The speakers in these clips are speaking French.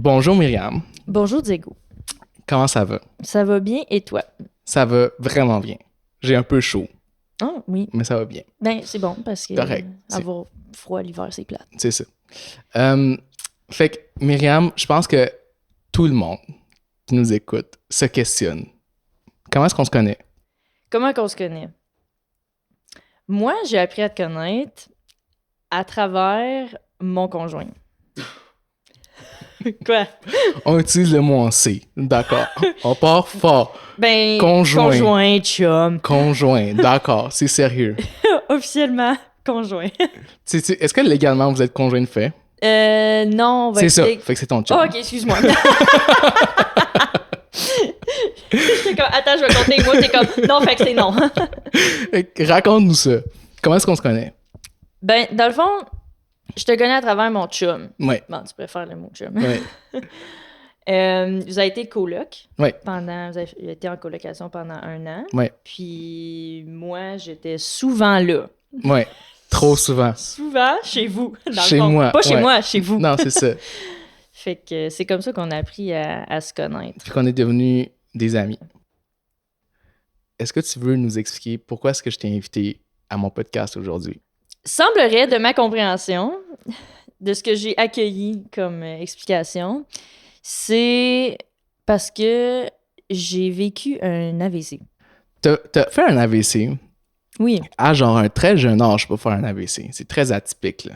Bonjour Myriam, Bonjour Diego. comment ça va? Ça va bien et toi? Ça va vraiment bien. J'ai un peu chaud, Ah oui. mais ça va bien. Ben c'est bon parce que Correct. avoir froid l'hiver, c'est plate. C'est ça. Euh, fait que Myriam, je pense que tout le monde qui nous écoute se questionne. Comment est-ce qu'on se connaît? Comment qu'on se connaît? Moi, j'ai appris à te connaître à travers mon conjoint. Quoi? On utilise le mot en C. D'accord. On part fort. Ben, Conjoint. chum. Conjoint. D'accord. C'est sérieux. Officiellement, conjoint. Est-ce que légalement vous êtes conjoint de fait? Non, on va C'est ça. expliquer. Fait que c'est ton chum. Oh, ok, excuse-moi. J'étais comme, attends, je vais compter les mots. T'es comme, non, fait que c'est non. Fait que raconte-nous ça. Comment est-ce qu'on se connaît? Ben, dans le fond, je te connais à travers mon chum. Ouais. Bon, tu préfères le mot chum. Ouais. Vous avez été coloc. Ouais. Vous avez été en colocation pendant 1 an. Ouais. Puis moi, j'étais souvent là. Ouais. Trop souvent. Souvent chez vous. Dans Chez le fond. moi, Pas chez ouais. moi, chez vous. Non, c'est ça. Fait que c'est comme ça qu'on a appris à se connaître. Puis qu'on est devenus des amis. Est-ce que tu veux nous expliquer pourquoi est-ce que je t'ai invité à mon podcast aujourd'hui? Semblerait, de ma compréhension, de ce que j'ai accueilli comme explication, c'est parce que j'ai vécu un AVC. T'as fait un AVC Oui, à genre un très jeune âge pour faire un AVC. C'est très atypique, là.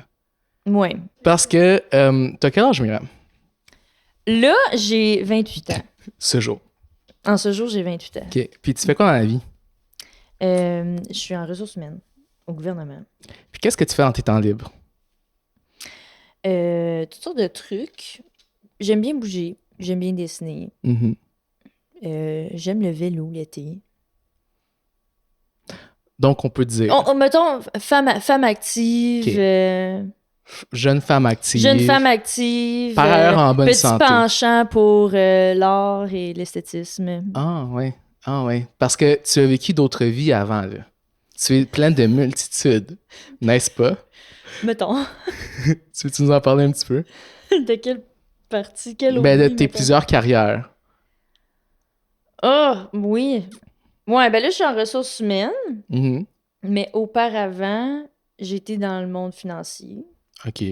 oui. Parce que, t'as quel âge, Myriam? Là, j'ai 28 ans. Ce jour. En ce jour, j'ai 28 ans. OK. Puis tu fais quoi dans la vie? Je suis en ressources humaines au gouvernement. Puis qu'est-ce que tu fais dans tes temps libres? Toutes sortes de trucs. J'aime bien bouger. J'aime bien dessiner. Mhm. J'aime le vélo l'été. Donc, on peut dire Mettons, femme active. Ok. Jeune femme active. Jeune femme active. Par ailleurs, en bonne petit santé. penchant pour l'art et l'esthétisme. Ah, ouais. Ah, ouais. Parce que tu as vécu d'autres vies avant, là. Tu es plein de multitudes, n'est-ce pas? Mettons. Tu veux-tu nous en parler un petit peu? De quelle partie? Quelle Ben, de autre vie, tes mettons? plusieurs carrières. Ah, oui. Ouais, ben là, je suis en ressources humaines. Mhm. Mais auparavant, j'étais dans le monde financier. OK.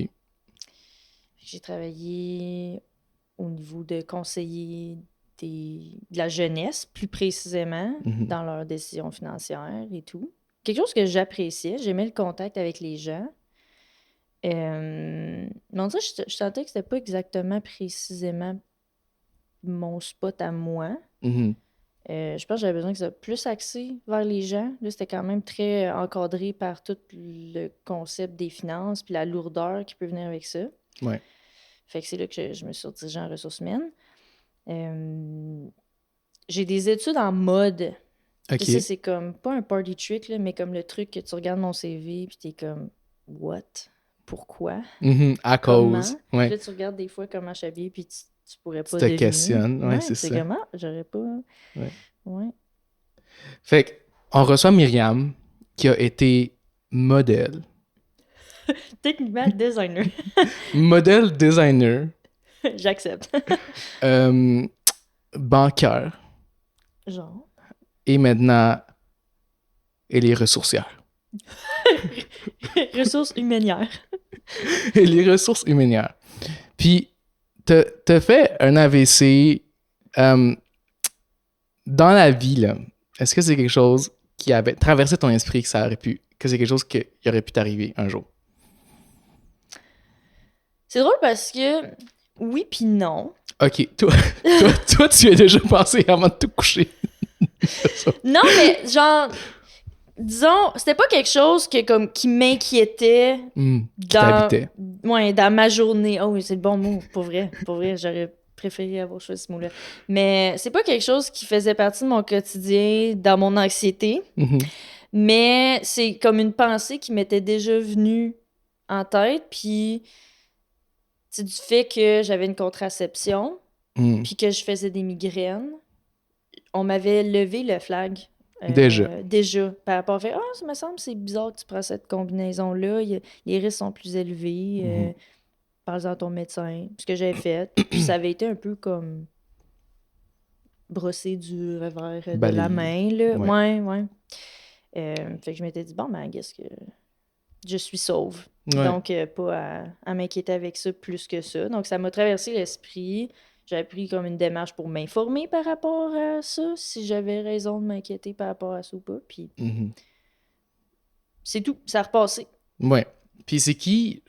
J'ai travaillé au niveau de conseiller de la jeunesse, plus précisément, Mhm. dans leurs décisions financières et tout. Quelque chose que j'appréciais. J'aimais le contact avec les gens. Mais on dirait que je sentais que c'était pas exactement précisément mon spot à moi. Mhm. Je pense que j'avais besoin que ça soit plus axé vers les gens. Là, c'était quand même très encadré par tout le concept des finances puis la lourdeur qui peut venir avec ça. Ouais. Fait que c'est là que je me suis redirigée en ressources humaines. J'ai des études en mode. OK. Puis ça, c'est comme, pas un party trick, là, mais comme le truc que tu regardes mon CV puis t'es comme, what? Pourquoi? Mhm. À Comment? cause. Puis Ouais. là, tu regardes des fois comment je suis habillée puis tu pourrais Tu pas te deviner. questionnes. Ouais, c'est c'est ça. comment? J'aurais pas... Ouais. Ouais. Fait qu'on reçoit Myriam, qui a été modèle. Techniquement, designer. Modèle designer, J'accepte. banqueur, Genre. et maintenant, elle est ressourcière. Ressources humanières. Et les ressources humaines. Puis, t'as fait un AVC dans la vie, là. Est-ce que c'est quelque chose qui avait traversé ton esprit que c'est quelque chose qui aurait pu t'arriver un jour? C'est drôle parce que oui puis non. OK, toi, tu y as déjà pensé avant de te coucher. Non, mais genre, disons, c'était pas quelque chose qui m'inquiétait Qui t'habitait. dans ma journée. Oh oui, c'est le bon mot, pour vrai. Pour vrai, j'aurais préféré avoir choisi ce mot-là. Mais c'est pas quelque chose qui faisait partie de mon quotidien, dans mon anxiété. Mhm. Mais c'est comme une pensée qui m'était déjà venue en tête, puis c'est du fait que j'avais une contraception, Mhm. puis que je faisais des migraines. On m'avait levé le flag. Déjà. Par rapport à fait, ça me semble c'est bizarre que tu prends cette combinaison-là. Les risques sont plus élevés. parle-en à ton médecin. Ce que j'avais fait. Puis ça avait été un peu comme brosser du revers de la Balayer. main, là. Ouais. Ouais. Fait que je m'étais dit, bon, ben, qu'est-ce que je suis sauve. Ouais. Donc, pas à m'inquiéter avec ça plus que ça. Donc, ça m'a traversé l'esprit. J'avais pris comme une démarche pour m'informer par rapport à ça, si j'avais raison de m'inquiéter par rapport à ça ou pas. Puis, c'est tout. Ça a repassé. Ouais. Puis c'est qui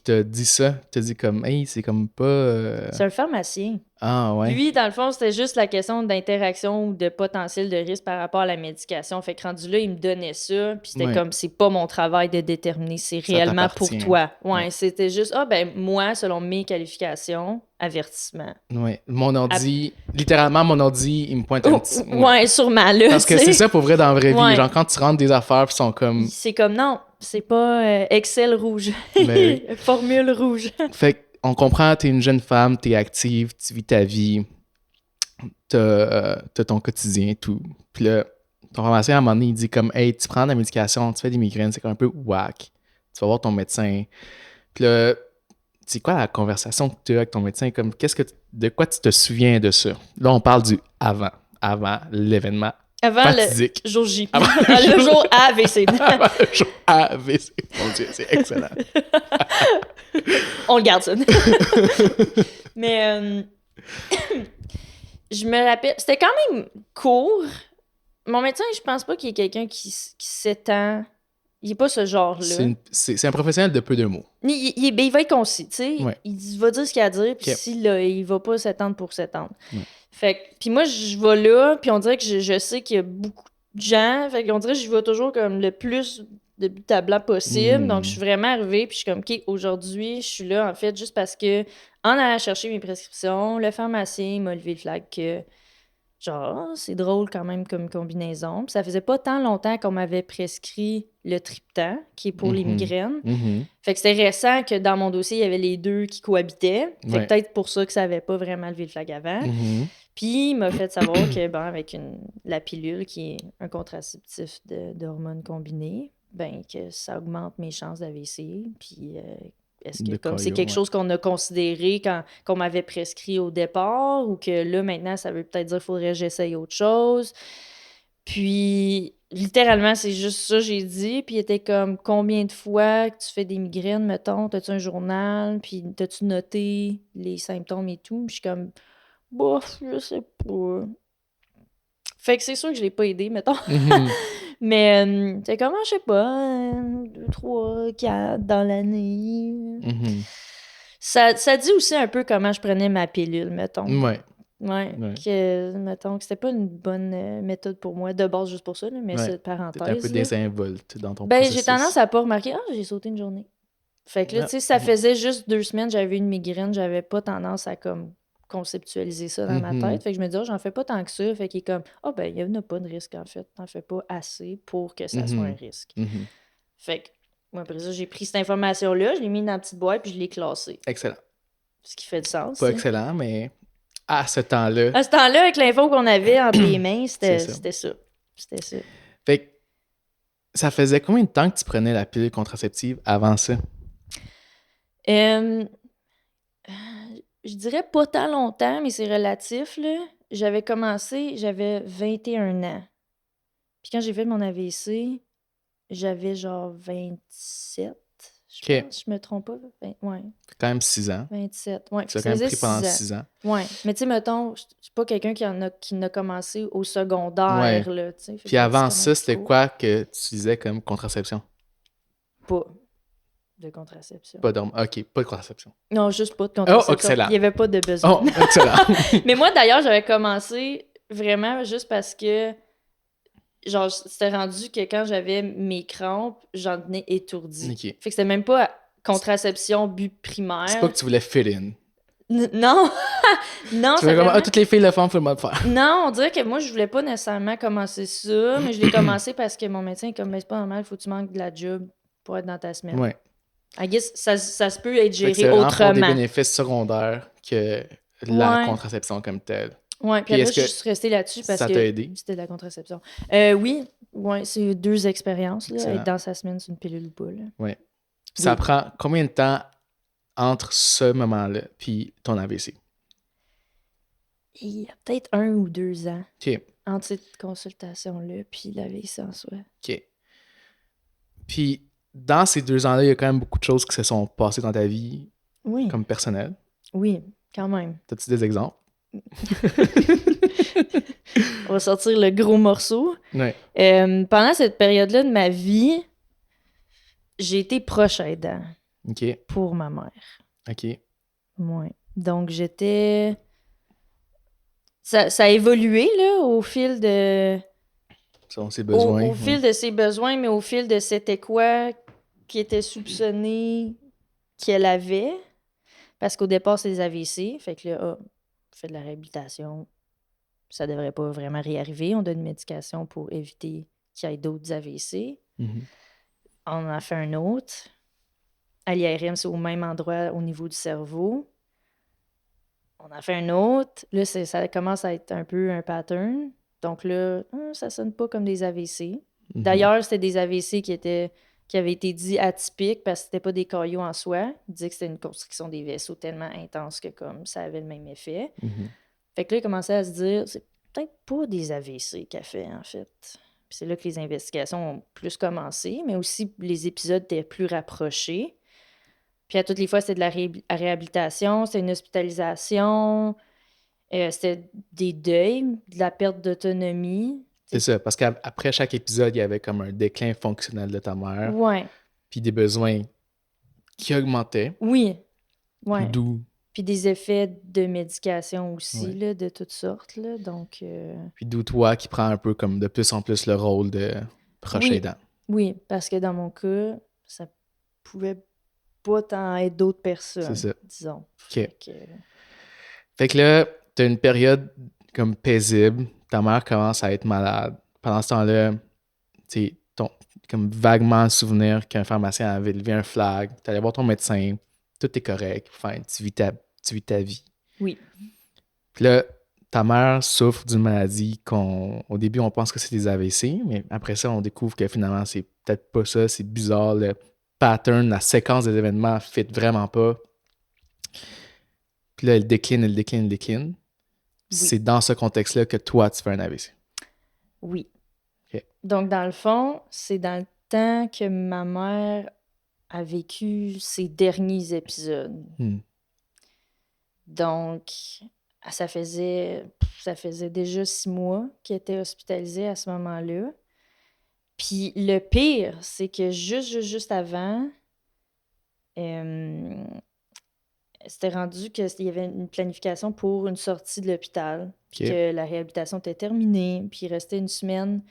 t'a dit ça? T'a dit comme, hey, c'est comme pas... C'est un pharmacien. Ah, ouais. Lui, dans le fond, c'était juste la question d'interaction ou de potentiel de risque par rapport à la médication. Fait que rendu là, il me donnait ça, puis c'était Ouais. comme, c'est pas mon travail de déterminer, c'est Ça réellement pour t'appartient. toi. Ouais, Ouais. c'était juste, moi, selon mes qualifications, avertissement. Ouais. Mon ordi, littéralement, mon ordi, il me pointe un petit... Ouais, sûrement, là, Parce que tu sais. c'est ça pour vrai dans la vraie vie. Ouais. Genre, quand tu rentres des affaires, puis ils sont comme... C'est comme, non, c'est pas Excel rouge. Mais Formule rouge. Fait qu'on comprend, t'es une jeune femme, t'es active, tu vis ta vie, t'as ton quotidien et tout. Puis là, ton pharmacien, à un moment donné, il dit comme, hey, tu prends de la médication, tu fais des migraines, c'est comme un peu whack. Tu vas voir ton médecin. Puis là, c'est quoi la conversation que tu as avec ton médecin? Comme, de quoi tu te souviens de ça? Là, on parle du avant l'événement Avant fatidique. le jour J. Avant le jour AVC. Avant le jour AVC. Mon Dieu, c'est excellent. On le garde, ça. Mais je me rappelle, c'était quand même court. Mon médecin, je pense pas qu'il y ait quelqu'un qui s'étend. Il est pas ce genre-là. C'est un professionnel de peu de mots. Il va être concis, tu sais. Ouais. Il va dire ce qu'il a à dire, puis Ok. il va pas s'étendre pour s'étendre. Ouais. Fait que, puis moi, je vais là, puis on dirait que je sais qu'il y a beaucoup de gens, fait qu'on dirait que je vais toujours comme le plus de but à blanc possible. Donc, je suis vraiment arrivée, puis je suis comme, OK, aujourd'hui, je suis là, en fait, juste parce que, en allant chercher mes prescriptions, le pharmacien m'a levé le flag que, genre, c'est drôle quand même comme combinaison. Puis ça faisait pas tant longtemps qu'on m'avait prescrit le Triptan, qui est pour les migraines. Fait que c'était récent que dans mon dossier, il y avait les deux qui cohabitaient. Fait que peut-être pour ça que ça avait pas vraiment levé le flag avant. Puis il m'a fait savoir que, bon, avec la pilule, qui est un contraceptif d'hormones combinées, ben que ça augmente mes chances d'AVC. Puis est-ce que comme c'est quelque chose qu'on a considéré qu'on m'avait prescrit au départ ou que là, maintenant, ça veut peut-être dire qu'il faudrait que j'essaye autre chose. Puis, littéralement, c'est juste ça que j'ai dit. Puis, il était comme, combien de fois que tu fais des migraines, mettons? T'as-tu un journal? Puis, t'as-tu noté les symptômes et tout? Puis, je suis comme, bof, je sais pas. Fait que c'est sûr que je l'ai pas aidé, mettons. Mais, c'est comment, je sais pas, 2, 3, 4 dans l'année. Ça dit aussi un peu comment je prenais ma pilule, mettons. Ouais, que, mettons, que c'était pas une bonne méthode pour moi, de base juste pour ça, là, mais c'est parenthèse. T'es un peu désinvolte dans ton Ben, processus. j'ai tendance à pas remarquer, j'ai sauté une journée. Fait que là, tu sais, ça faisait juste 2 semaines, j'avais une migraine, j'avais pas tendance à, comme, conceptualiser ça dans ma tête. Fait que je me dis, j'en fais pas tant que ça. Fait qu'il est comme, ben, il n'y a pas de risque, en fait. T'en fais pas assez pour que ça soit un risque. Fait que, moi, après ça, j'ai pris cette information-là, je l'ai mis dans la petite boîte, puis je l'ai classée. Excellent. Ce qui fait du sens. Pas excellent, mais à ce temps-là... À ce temps-là, avec l'info qu'on avait entre les mains, c'était ça. C'était ça. Fait que ça faisait combien de temps que tu prenais la pilule contraceptive avant ça? Je dirais pas tant longtemps, mais c'est relatif, là. J'avais 21 ans. Puis quand j'ai fait mon AVC, j'avais genre 27, je pense. Je me trompe pas. Ouais. Quand même 6 ans. 27, ouais. Tu as quand même pris pendant 6 ans. Ouais. Mais tu sais, mettons, je suis pas quelqu'un qui n'a commencé au secondaire, là, tu sais. Puis avant ça, c'était quoi que tu utilisais comme contraception? Pas de contraception. OK, pas de contraception. Non, juste pas de contraception. Oh, excellent. Il n'y avait pas de besoin. Oh, excellent. Mais moi, d'ailleurs, j'avais commencé vraiment juste parce que, genre, c'était rendu que quand j'avais mes crampes, j'en tenais étourdie. Okay. Fait que c'était même pas contraception but primaire. C'est pas que tu voulais fit in. Non! Non, tu veux vraiment... toutes les filles le font, faut le faire. Non, on dirait que moi, je voulais pas nécessairement commencer ça, mais je l'ai commencé parce que mon médecin est comme, mais c'est pas normal, il faut que tu manques de la job pour être dans ta semaine. Ouais. I guess ça se peut être géré c'est autrement. C'est des bénéfices secondaires que la contraception comme telle. Oui, puis après, je suis restée là-dessus parce ça que t'a aidé? C'était de la contraception. Oui, c'est 2 expériences. Là, être dans sa semaine, c'est une pilule ou pas. Oui. Ça prend combien de temps entre ce moment-là puis ton AVC? Il y a peut-être 1 ou 2 ans OK. entre cette consultation-là puis l'AVC en soi. OK. Puis, dans ces 2 ans-là, il y a quand même beaucoup de choses qui se sont passées dans ta vie Oui, comme personnelle. oui, quand même. As-tu des exemples? On va sortir le gros morceau. Ouais. Pendant cette période-là de ma vie, j'ai été proche aidant OK. pour ma mère. OK. Ouais. Donc, j'étais... Ça a évolué, là, au fil de... Selon ses besoins. Au fil de ses besoins, mais au fil de c'était quoi qui était soupçonné qu'elle avait. Parce qu'au départ, c'est des AVC. Fait que là, on fait de la réhabilitation. Ça devrait pas vraiment réarriver. On donne une médication pour éviter qu'il y ait d'autres AVC. Mhm. On en a fait un autre. À l'IRM, c'est au même endroit au niveau du cerveau. On en a fait un autre. Là, ça commence à être un peu un pattern. Donc là, ça sonne pas comme des AVC. Mhm. D'ailleurs, c'était des AVC qui avaient été dits atypiques parce que c'était pas des caillots en soi. Ils disaient que c'était une constriction des vaisseaux tellement intense que comme ça avait le même effet. Mhm. Fait que là, il commençait à se dire, c'est peut-être pas des AVC qu'elle fait, en fait. Puis c'est là que les investigations ont plus commencé, mais aussi les épisodes étaient plus rapprochés. Puis à toutes les fois, c'était de la réhabilitation, c'était une hospitalisation, c'était des deuils, de la perte d'autonomie. C'est ça, parce qu'après chaque épisode, il y avait comme un déclin fonctionnel de ta mère, Ouais, puis des besoins qui augmentaient, oui, ouais. d'où Puis des effets de médication aussi, Ouais. là, de toutes sortes, là, donc... puis d'où toi qui prends un peu comme de plus en plus le rôle de proche Oui, aidant. oui, parce que dans mon cas, ça pouvait pas tant être d'autres C'est personnes, ça. disons. OK. Que- Fait que là, t'as une période comme paisible, ta mère commence à être malade. Pendant ce temps-là, tu sais, comme vaguement le souvenir qu'un pharmacien avait levé un flag, t'allais voir ton médecin, tout est correct, enfin, tu vis ta vie. Oui, Puis là, ta mère souffre d'une maladie au début, on pense que c'est des AVC, mais après ça, on découvre que finalement, c'est peut-être pas ça, c'est bizarre, le pattern, la séquence des événements fit vraiment pas. Puis là, elle décline, elle décline, elle décline. C'est dans ce contexte-là que toi, tu fais un AVC. oui. OK. Donc, dans le fond, c'est dans le temps que ma mère a vécu ses derniers épisodes. Hmm. Donc, ça faisait déjà 6 mois qu'elle était hospitalisée à ce moment-là. Puis le pire, c'est que juste avant, euh, c'était rendu qu'il y avait une planification pour une sortie de l'hôpital, puis OK. que la réhabilitation était terminée, puis il restait une semaine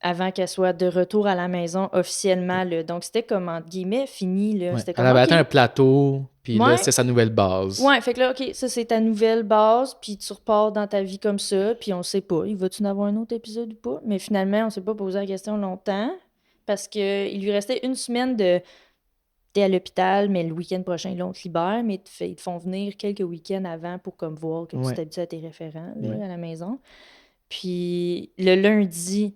avant qu'elle soit de retour à la maison officiellement. Là. Donc, c'était comme, entre guillemets, fini. Là. Ouais. C'était Elle comme, avait OK, atteint un plateau, puis là, ouais, c'est sa nouvelle base. ouais, fait que là, OK, ça, c'est ta nouvelle base, puis tu repars dans ta vie comme ça, puis on sait pas, il va-tu en avoir un autre épisode ou pas? Mais finalement, on s'est pas posé la question longtemps, parce qu'il lui restait une semaine de... T'es à l'hôpital, mais le week-end prochain, là, on te libère, mais ils te font venir quelques week-ends avant pour comme voir que tu Ouais. t'habitues à tes référents là, Ouais. à la maison. Puis le lundi,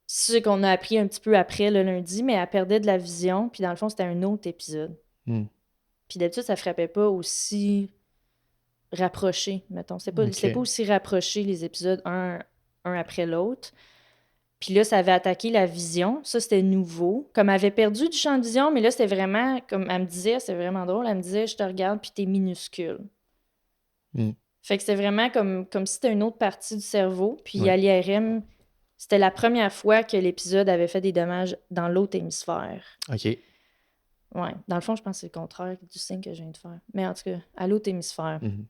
c'est ce qu'on a appris un petit peu après le lundi, mais elle perdait de la vision, puis dans le fond, c'était un autre épisode. Hmm. Puis d'habitude, ça frappait pas aussi rapproché, mettons. C'était OK. pas aussi rapproché, les épisodes, un après l'autre. Puis là, ça avait attaqué la vision. Ça, c'était nouveau. Comme elle avait perdu du champ de vision, mais là, c'était vraiment, comme elle me disait, c'était vraiment drôle, elle me disait, je te regarde, puis t'es minuscule. Hmm. Fait que c'était vraiment comme si c'était une autre partie du cerveau. Puis Ouais. à l'IRM, c'était la première fois que l'épisode avait fait des dommages dans l'autre hémisphère. OK. Ouais. Dans le fond, je pense que c'est le contraire du signe que je viens de faire. Mais en tout cas, à l'autre hémisphère. Mhm.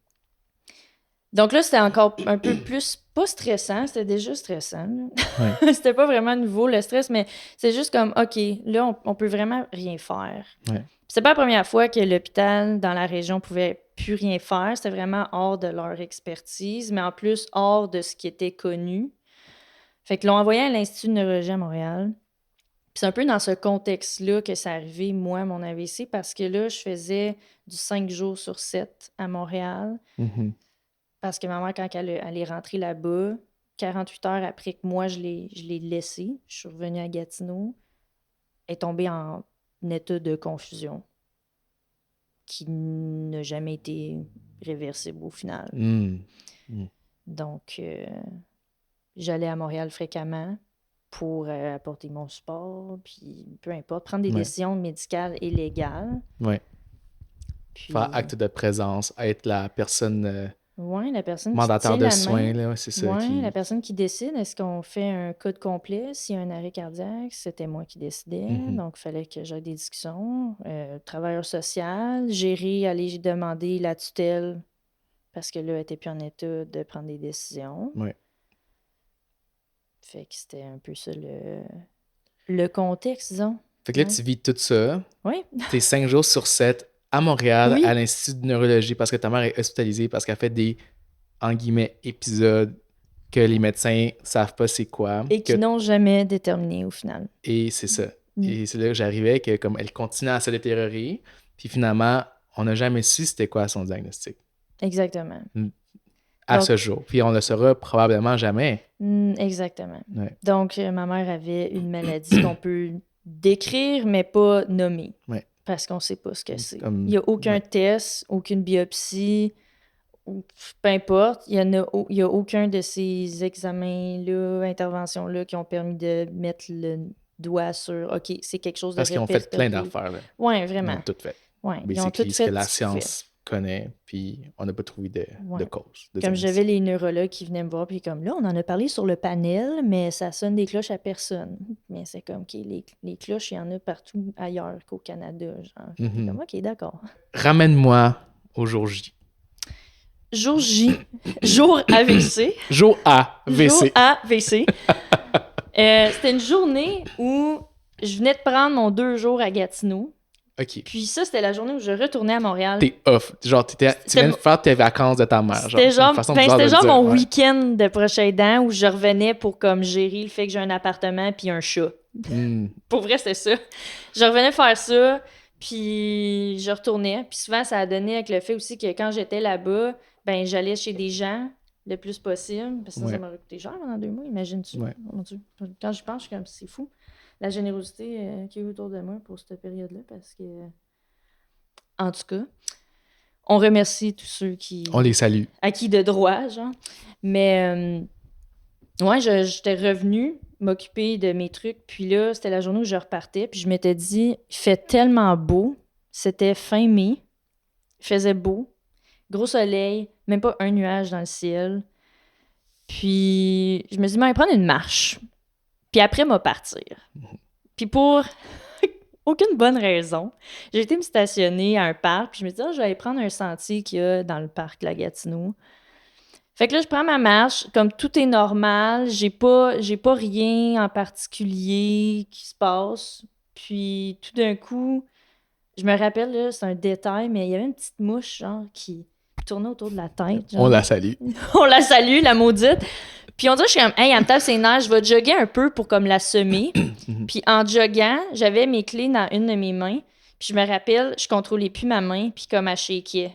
Donc là, c'était encore un peu plus, pas stressant, c'était déjà stressant. Là. Ouais. C'était pas vraiment nouveau le stress, mais c'est juste comme, OK, là, on peut vraiment rien faire. Ouais. C'est pas la première fois que l'hôpital dans la région pouvait plus rien faire. C'était vraiment hors de leur expertise, mais en plus hors de ce qui était connu. Fait que l'on envoyé à l'Institut de neurologie à Montréal. Puis c'est un peu dans ce contexte-là que c'est arrivé, moi, mon AVC, parce que là, je faisais du 5 jours sur 7 à Montréal. Mhm. Parce que ma mère, quand elle est rentrée là-bas, 48 heures après que moi, je l'ai laissée, je suis revenue à Gatineau, elle est tombée en état de confusion. qui n'a jamais été réversible au final. Donc, j'allais à Montréal fréquemment pour apporter mon support, puis peu importe, prendre des décisions médicales et légales. Ouais. Puis, Faire acte de présence, être la personne la personne mandataire qui de tient soins, la main. là, c'est ça. La personne qui décide, est-ce qu'on fait un code complet? S'il y a un arrêt cardiaque, c'était moi qui décidais, donc il fallait que j'aille des discussions. Travailleur social, aller demander la tutelle, parce que là, elle n'était plus en état de prendre des décisions. Ouais. Fait que c'était un peu ça le contexte, disons. Fait que là, tu vis tout ça. Oui. T'es 5 jours sur 7 à Montréal, Oui. à l'Institut de neurologie, parce que ta mère est hospitalisée, parce qu'elle fait des, en guillemets, épisodes que les médecins savent pas c'est quoi. Et qui n'ont jamais déterminé au final. Et c'est ça. Et c'est là que j'arrivais, que comme elle continue à se détériorer, puis finalement, on n'a jamais su c'était quoi son diagnostic. Exactement. À ce jour. Puis on le saura probablement jamais. Exactement. Ouais. Donc, ma mère avait une maladie qu'on peut décrire, mais pas nommer. Ouais. Parce qu'on ne sait pas ce que c'est. Comme... Il n'y a aucun test, aucune biopsie, peu importe. Il n'y a aucun de ces examens-là, interventions-là qui ont permis de mettre le doigt sur « OK, c'est quelque chose de Parce qu'ils ont fait plein d'affaires. Oui, vraiment. Ils ont tout fait. Ouais, ils ont tout fait ce que la science connaît, puis on n'a pas trouvé de cause. Comme j'avais les neurologues qui venaient me voir, puis comme là, on en a parlé sur le panel, mais ça sonne des cloches à personne. Mais c'est comme, OK, les cloches, il y en a partout ailleurs qu'au Canada. Genre. Comme, OK, d'accord. Ramène-moi au jour J. Jour J. Jour AVC. Jour AVC. Jour AVC. C'était une journée où je venais de prendre mon 2 jours à Gatineau. OK. Puis ça, c'était la journée où je retournais à Montréal. T'es off. Genre, tu viens de faire tes vacances de ta mère. C'était genre mon week-end de proche aidant où je revenais pour comme gérer le fait que j'ai un appartement puis un chat. Pour vrai, c'était ça. Je revenais faire ça, puis je retournais. Puis souvent, ça a donné avec le fait aussi que quand j'étais là-bas, ben j'allais chez des gens le plus possible. Parce que ça m'aurait coûté cher pendant 2 mois, imagine-tu. Ouais. Oh mon Dieu. Quand je pense, je suis comme, c'est fou. La générosité qu'il y a eu autour de moi pour cette période-là, parce que, en tout cas, on remercie tous ceux qui... On les salue. Acquis de droit, genre. Mais, j'étais revenue m'occuper de mes trucs, puis là, c'était la journée où je repartais, puis je m'étais dit, il fait tellement beau, c'était fin mai, il faisait beau, gros soleil, même pas un nuage dans le ciel, puis je me suis dit, mais prendre une marche. Puis après, m'a partir. Puis pour aucune bonne raison, j'ai été me stationner à un parc, puis je me suis dit, je vais aller prendre un sentier qu'il y a dans le parc La Gatineau. Fait que là, je prends ma marche, comme tout est normal, j'ai pas rien en particulier qui se passe. Puis tout d'un coup, je me rappelle, là, c'est un détail, mais il y avait une petite mouche, genre, qui tournait autour de la tête. Genre. On la salue. On la salue, la maudite. Puis on dirait que je suis comme, hey, elle me tape ses nerfs, je vais jogger un peu pour comme la semer. Puis en joguant, j'avais mes clés dans une de mes mains. Puis je me rappelle, je contrôlais plus ma main, puis comme elle shakeait.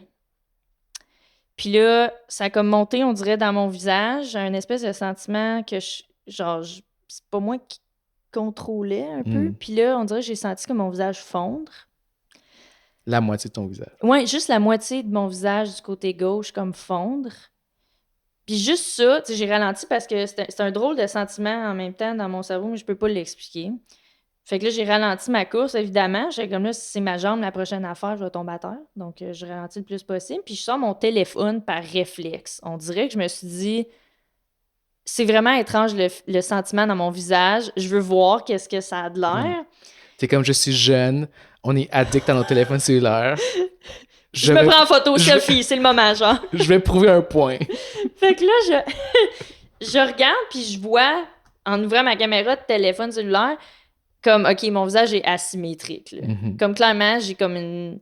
Puis là, ça a comme monté, on dirait, dans mon visage, un espèce de sentiment que, c'est pas moi qui contrôlais un peu. Puis là, on dirait que j'ai senti comme mon visage fondre. La moitié de ton visage. Ouais, juste la moitié de mon visage du côté gauche, comme fondre. Puis juste ça, tu sais, j'ai ralenti parce que c'est un drôle de sentiment en même temps dans mon cerveau, mais je peux pas l'expliquer. Fait que là, j'ai ralenti ma course, évidemment. J'étais comme là, si c'est ma jambe, la prochaine affaire, je vais tomber à terre. Donc, je ralentis le plus possible. Puis je sors mon téléphone par réflexe. On dirait que je me suis dit, c'est vraiment étrange le sentiment dans mon visage. Je veux voir qu'est-ce que ça a de l'air. T'es comme, je suis jeune, on est addict à nos téléphones cellulaires. Je me prends en photo, selfie, c'est le moment, genre. Je vais prouver un point. Fait que là, je regarde, puis je vois, en ouvrant ma caméra de téléphone cellulaire, comme, OK, mon visage est asymétrique. Là. Comme clairement, j'ai comme une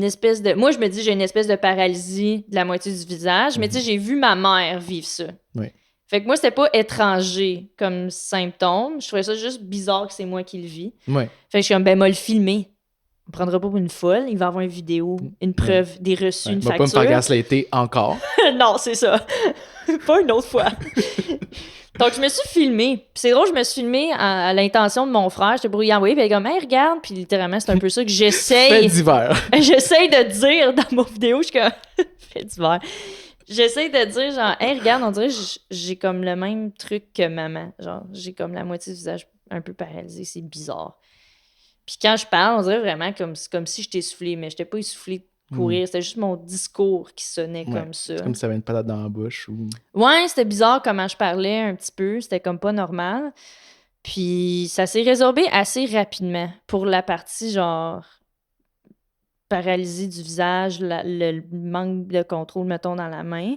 espèce de... Moi, je me dis, j'ai une espèce de paralysie de la moitié du visage, mais tu sais, j'ai vu ma mère vivre ça. Oui. Fait que moi, c'était pas étranger comme symptôme. Je trouvais ça juste bizarre que c'est moi qui le vis. Ouais. Fait que je suis comme, ben, moi, le filmer. on prendra pas pour une folle. Il va avoir une vidéo, une preuve, des reçus, une va facture. pas me faire gaslighter encore. Non, c'est ça. Pas une autre fois. Donc, je me suis filmée. Puis c'est drôle, je me suis filmée à l'intention de mon frère. J'étais pour y envoyer. Puis il est comme, hey, regarde. Puis littéralement, c'est un peu ça que j'essaye. Fait divers. J'essaye de dire dans mon vidéo. Je suis comme, fait divers. J'essaye de dire, genre, hey, regarde, on dirait que j'ai comme le même truc que maman. Genre, j'ai comme la moitié du visage un peu paralysé. C'est bizarre. Puis quand je parle, on dirait vraiment comme si je t'essoufflais. Mais je n'étais pas essoufflée de courir. C'était juste mon discours qui sonnait comme ça. C'est comme si t'avais une patate dans la bouche. Ou... Ouais, c'était bizarre comment je parlais un petit peu. C'était comme pas normal. Puis ça s'est résorbé assez rapidement pour la partie, genre, paralysie du visage, le manque de contrôle, mettons, dans la main.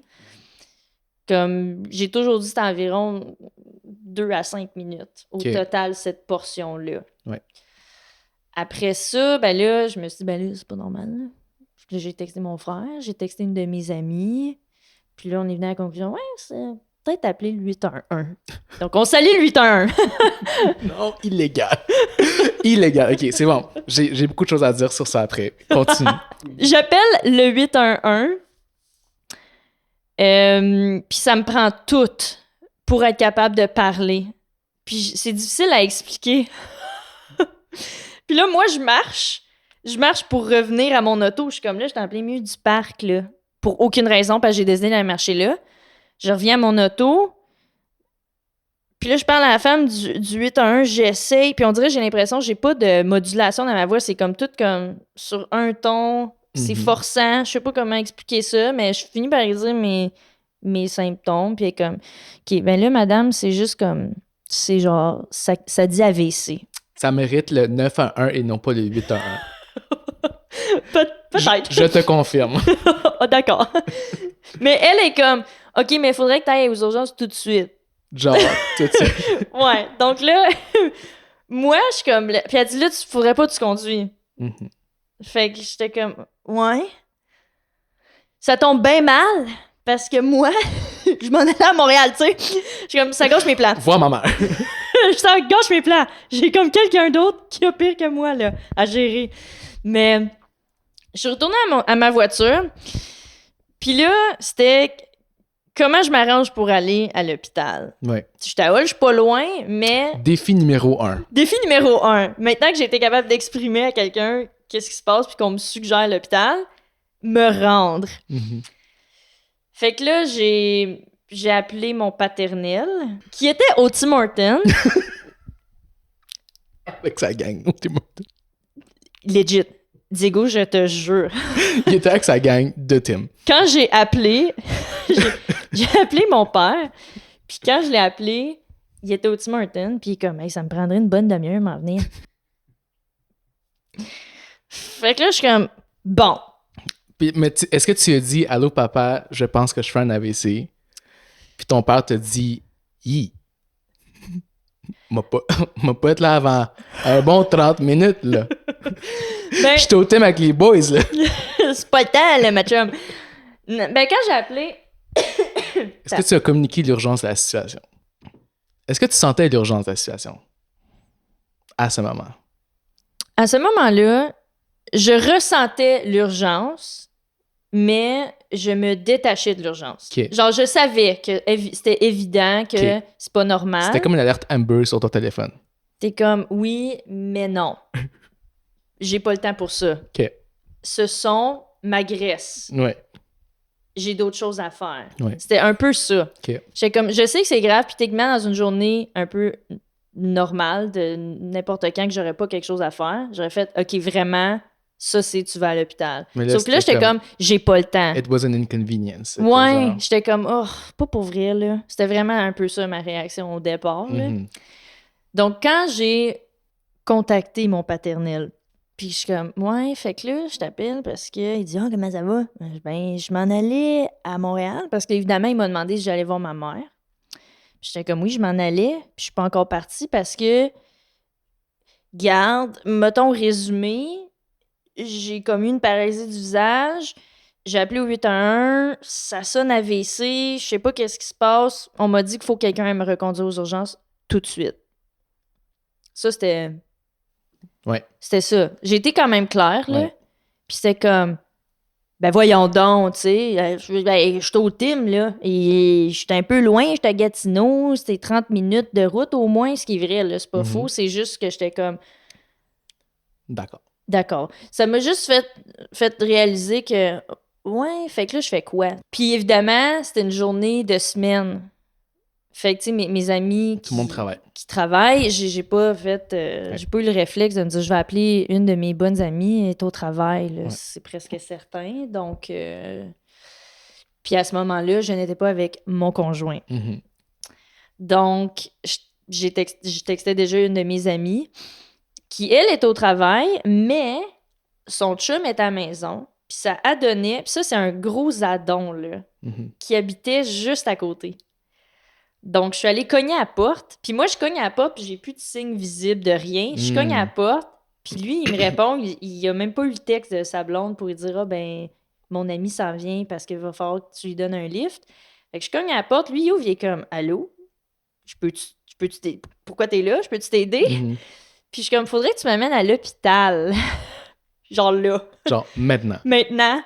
Comme, j'ai toujours dit, c'était environ 2 à 5 minutes au total, cette portion-là. Ouais. Après ça, ben là, je me suis dit, ben là, c'est pas normal. Là, j'ai texté mon frère, j'ai texté une de mes amies. Puis là, on est venu à la conclusion, ouais, c'est peut-être appeler le 811. Donc, on salue le 811. Non, illégal. Illégal. OK, c'est bon. J'ai beaucoup de choses à dire sur ça après. Continue. J'appelle le 811. Puis ça me prend tout pour être capable de parler. Puis c'est difficile à expliquer. Puis là, moi, je marche. Je marche pour revenir à mon auto. Je suis comme là, j'étais en plein milieu du parc, là. Pour aucune raison, parce que j'ai décidé d'aller marcher là. Je reviens à mon auto. Puis là, je parle à la femme du 811. J'essaye. Puis on dirait que j'ai l'impression que j'ai pas de modulation dans ma voix. C'est comme tout comme sur un ton. C'est forçant. Je sais pas comment expliquer ça, mais je finis par dire mes symptômes. Puis elle est comme, OK, ben là, madame, c'est juste comme, c'est genre, ça dit AVC. Ça mérite le 911 et non pas le 811. Peut-être. Je te confirme. Oh, d'accord. Mais elle est comme, OK, mais il faudrait que tu ailles aux urgences tout de suite. Genre, tout de suite. Ouais. Donc là, moi, je suis comme, puis elle dit là, tu faudrait pas que tu conduis. Fait que j'étais comme, ouais. Ça tombe bien mal, parce que moi, je m'en allais à Montréal, tu sais. Je suis comme, ça gâche mes plans. Vois ma mère. Ça gâche mes plans. J'ai comme quelqu'un d'autre qui a pire que moi, là, à gérer. Mais je suis retournée à ma voiture. Puis là, c'était comment je m'arrange pour aller à l'hôpital. Ouais. J'étais à Hull, je suis pas loin, mais... Défi numéro 1. Défi numéro 1. Maintenant que j'ai été capable d'exprimer à quelqu'un qu'est-ce qui se passe puis qu'on me suggère l'hôpital, me rendre. Fait que là, j'ai appelé mon paternel, qui était au Tim Hortons. Avec sa gang au Tim Hortons. Legit. Diego, je te jure. Il était avec sa gang de Tim. Quand j'ai appelé, j'ai appelé mon père, puis quand je l'ai appelé, il était au Tim Hortons, puis il est comme, hey, ça me prendrait une bonne demi-heure à m'en venir. Fait que là, je suis comme, bon. Mais est-ce que tu as dit, allô papa, je pense que je fais un AVC? Puis ton père te dit, hi. M'a pas être là avant un bon 30 minutes, là. Ben, j'étais au thème avec les boys, là. c'est pas le temps, là, ma chum. Ben, quand j'ai appelé... Est-ce que tu as communiqué l'urgence de la situation? Est-ce que tu sentais l'urgence de la situation? À ce moment. À ce moment-là, je ressentais l'urgence, mais je me détachais de l'urgence. Okay. Genre, je savais que c'était évident que c'est pas normal. C'était comme une alerte Amber sur ton téléphone. T'es comme, oui, mais non. J'ai pas le temps pour ça. OK. Ce son m'agresse. Ouais. J'ai d'autres choses à faire. Ouais. C'était un peu ça. OK. J'étais comme, je sais que c'est grave, puis techniquement, dans une journée un peu normale, de n'importe quand que j'aurais pas quelque chose à faire, j'aurais fait, OK, vraiment, ça, c'est tu vas à l'hôpital. Sauf que là, j'étais comme, j'ai pas le temps. It was an inconvenience. Ouais, j'étais comme, oh, pas pour vrai, là. C'était vraiment un peu ça, ma réaction au départ, là. Donc, quand j'ai contacté mon paternel, puis je suis comme, ouais, fait que là, je t'appelle parce qu'il dit, comment ça va? Ben, je m'en allais à Montréal parce qu'évidemment, il m'a demandé si j'allais voir ma mère. Puis j'étais comme, oui, je m'en allais, puis je suis pas encore partie parce que, garde, mettons résumé, j'ai comme eu une paralysie du visage, j'ai appelé au 811, ça sonne AVC, je sais pas qu'est-ce qui se passe, on m'a dit qu'il faut que quelqu'un aille me reconduire aux urgences tout de suite. Ça, c'était Ouais. C'était ça. J'ai été quand même claire, là. Ouais. Puis c'était comme, ben voyons donc, tu sais, je suis au Tim, là, et j'étais un peu loin, j'étais à Gatineau, c'était 30 minutes de route au moins, ce qui est vrai, là, c'est pas faux, c'est juste que j'étais comme... D'accord. Ça m'a juste fait réaliser que, ouais, fait que là, je fais quoi? Puis évidemment, c'était une journée de semaine. Fait que, tu sais, mes amis Tout le monde travaille. qui travaillent, j'ai pas fait... j'ai pas eu le réflexe de me dire, je vais appeler une de mes bonnes amies, elle est au travail, là, c'est presque certain. Donc, puis à ce moment-là, je n'étais pas avec mon conjoint. Mm-hmm. Donc, j'ai texté déjà une de mes amies qui, elle, est au travail, mais son chum est à la maison. Puis ça a donné... Puis ça, c'est un gros addon, là, qui habitait juste à côté. Donc, je suis allée cogner à la porte. Puis moi, je cogne à la porte, puis j'ai plus de signe visible de rien. Je cogne à la porte, puis lui, il me répond. Il a même pas eu le texte de sa blonde pour lui dire « Ah, ben, mon ami s'en vient parce qu'il va falloir que tu lui donnes un lift. » Fait que je cogne à la porte. Lui, il ouvre, il est comme « Allô? Je peux-tu t'aider? Pourquoi t'es là? Je peux-tu t'aider? » Puis je suis comme « Faudrait que tu m'amènes à l'hôpital. » Genre là. Genre maintenant. Maintenant.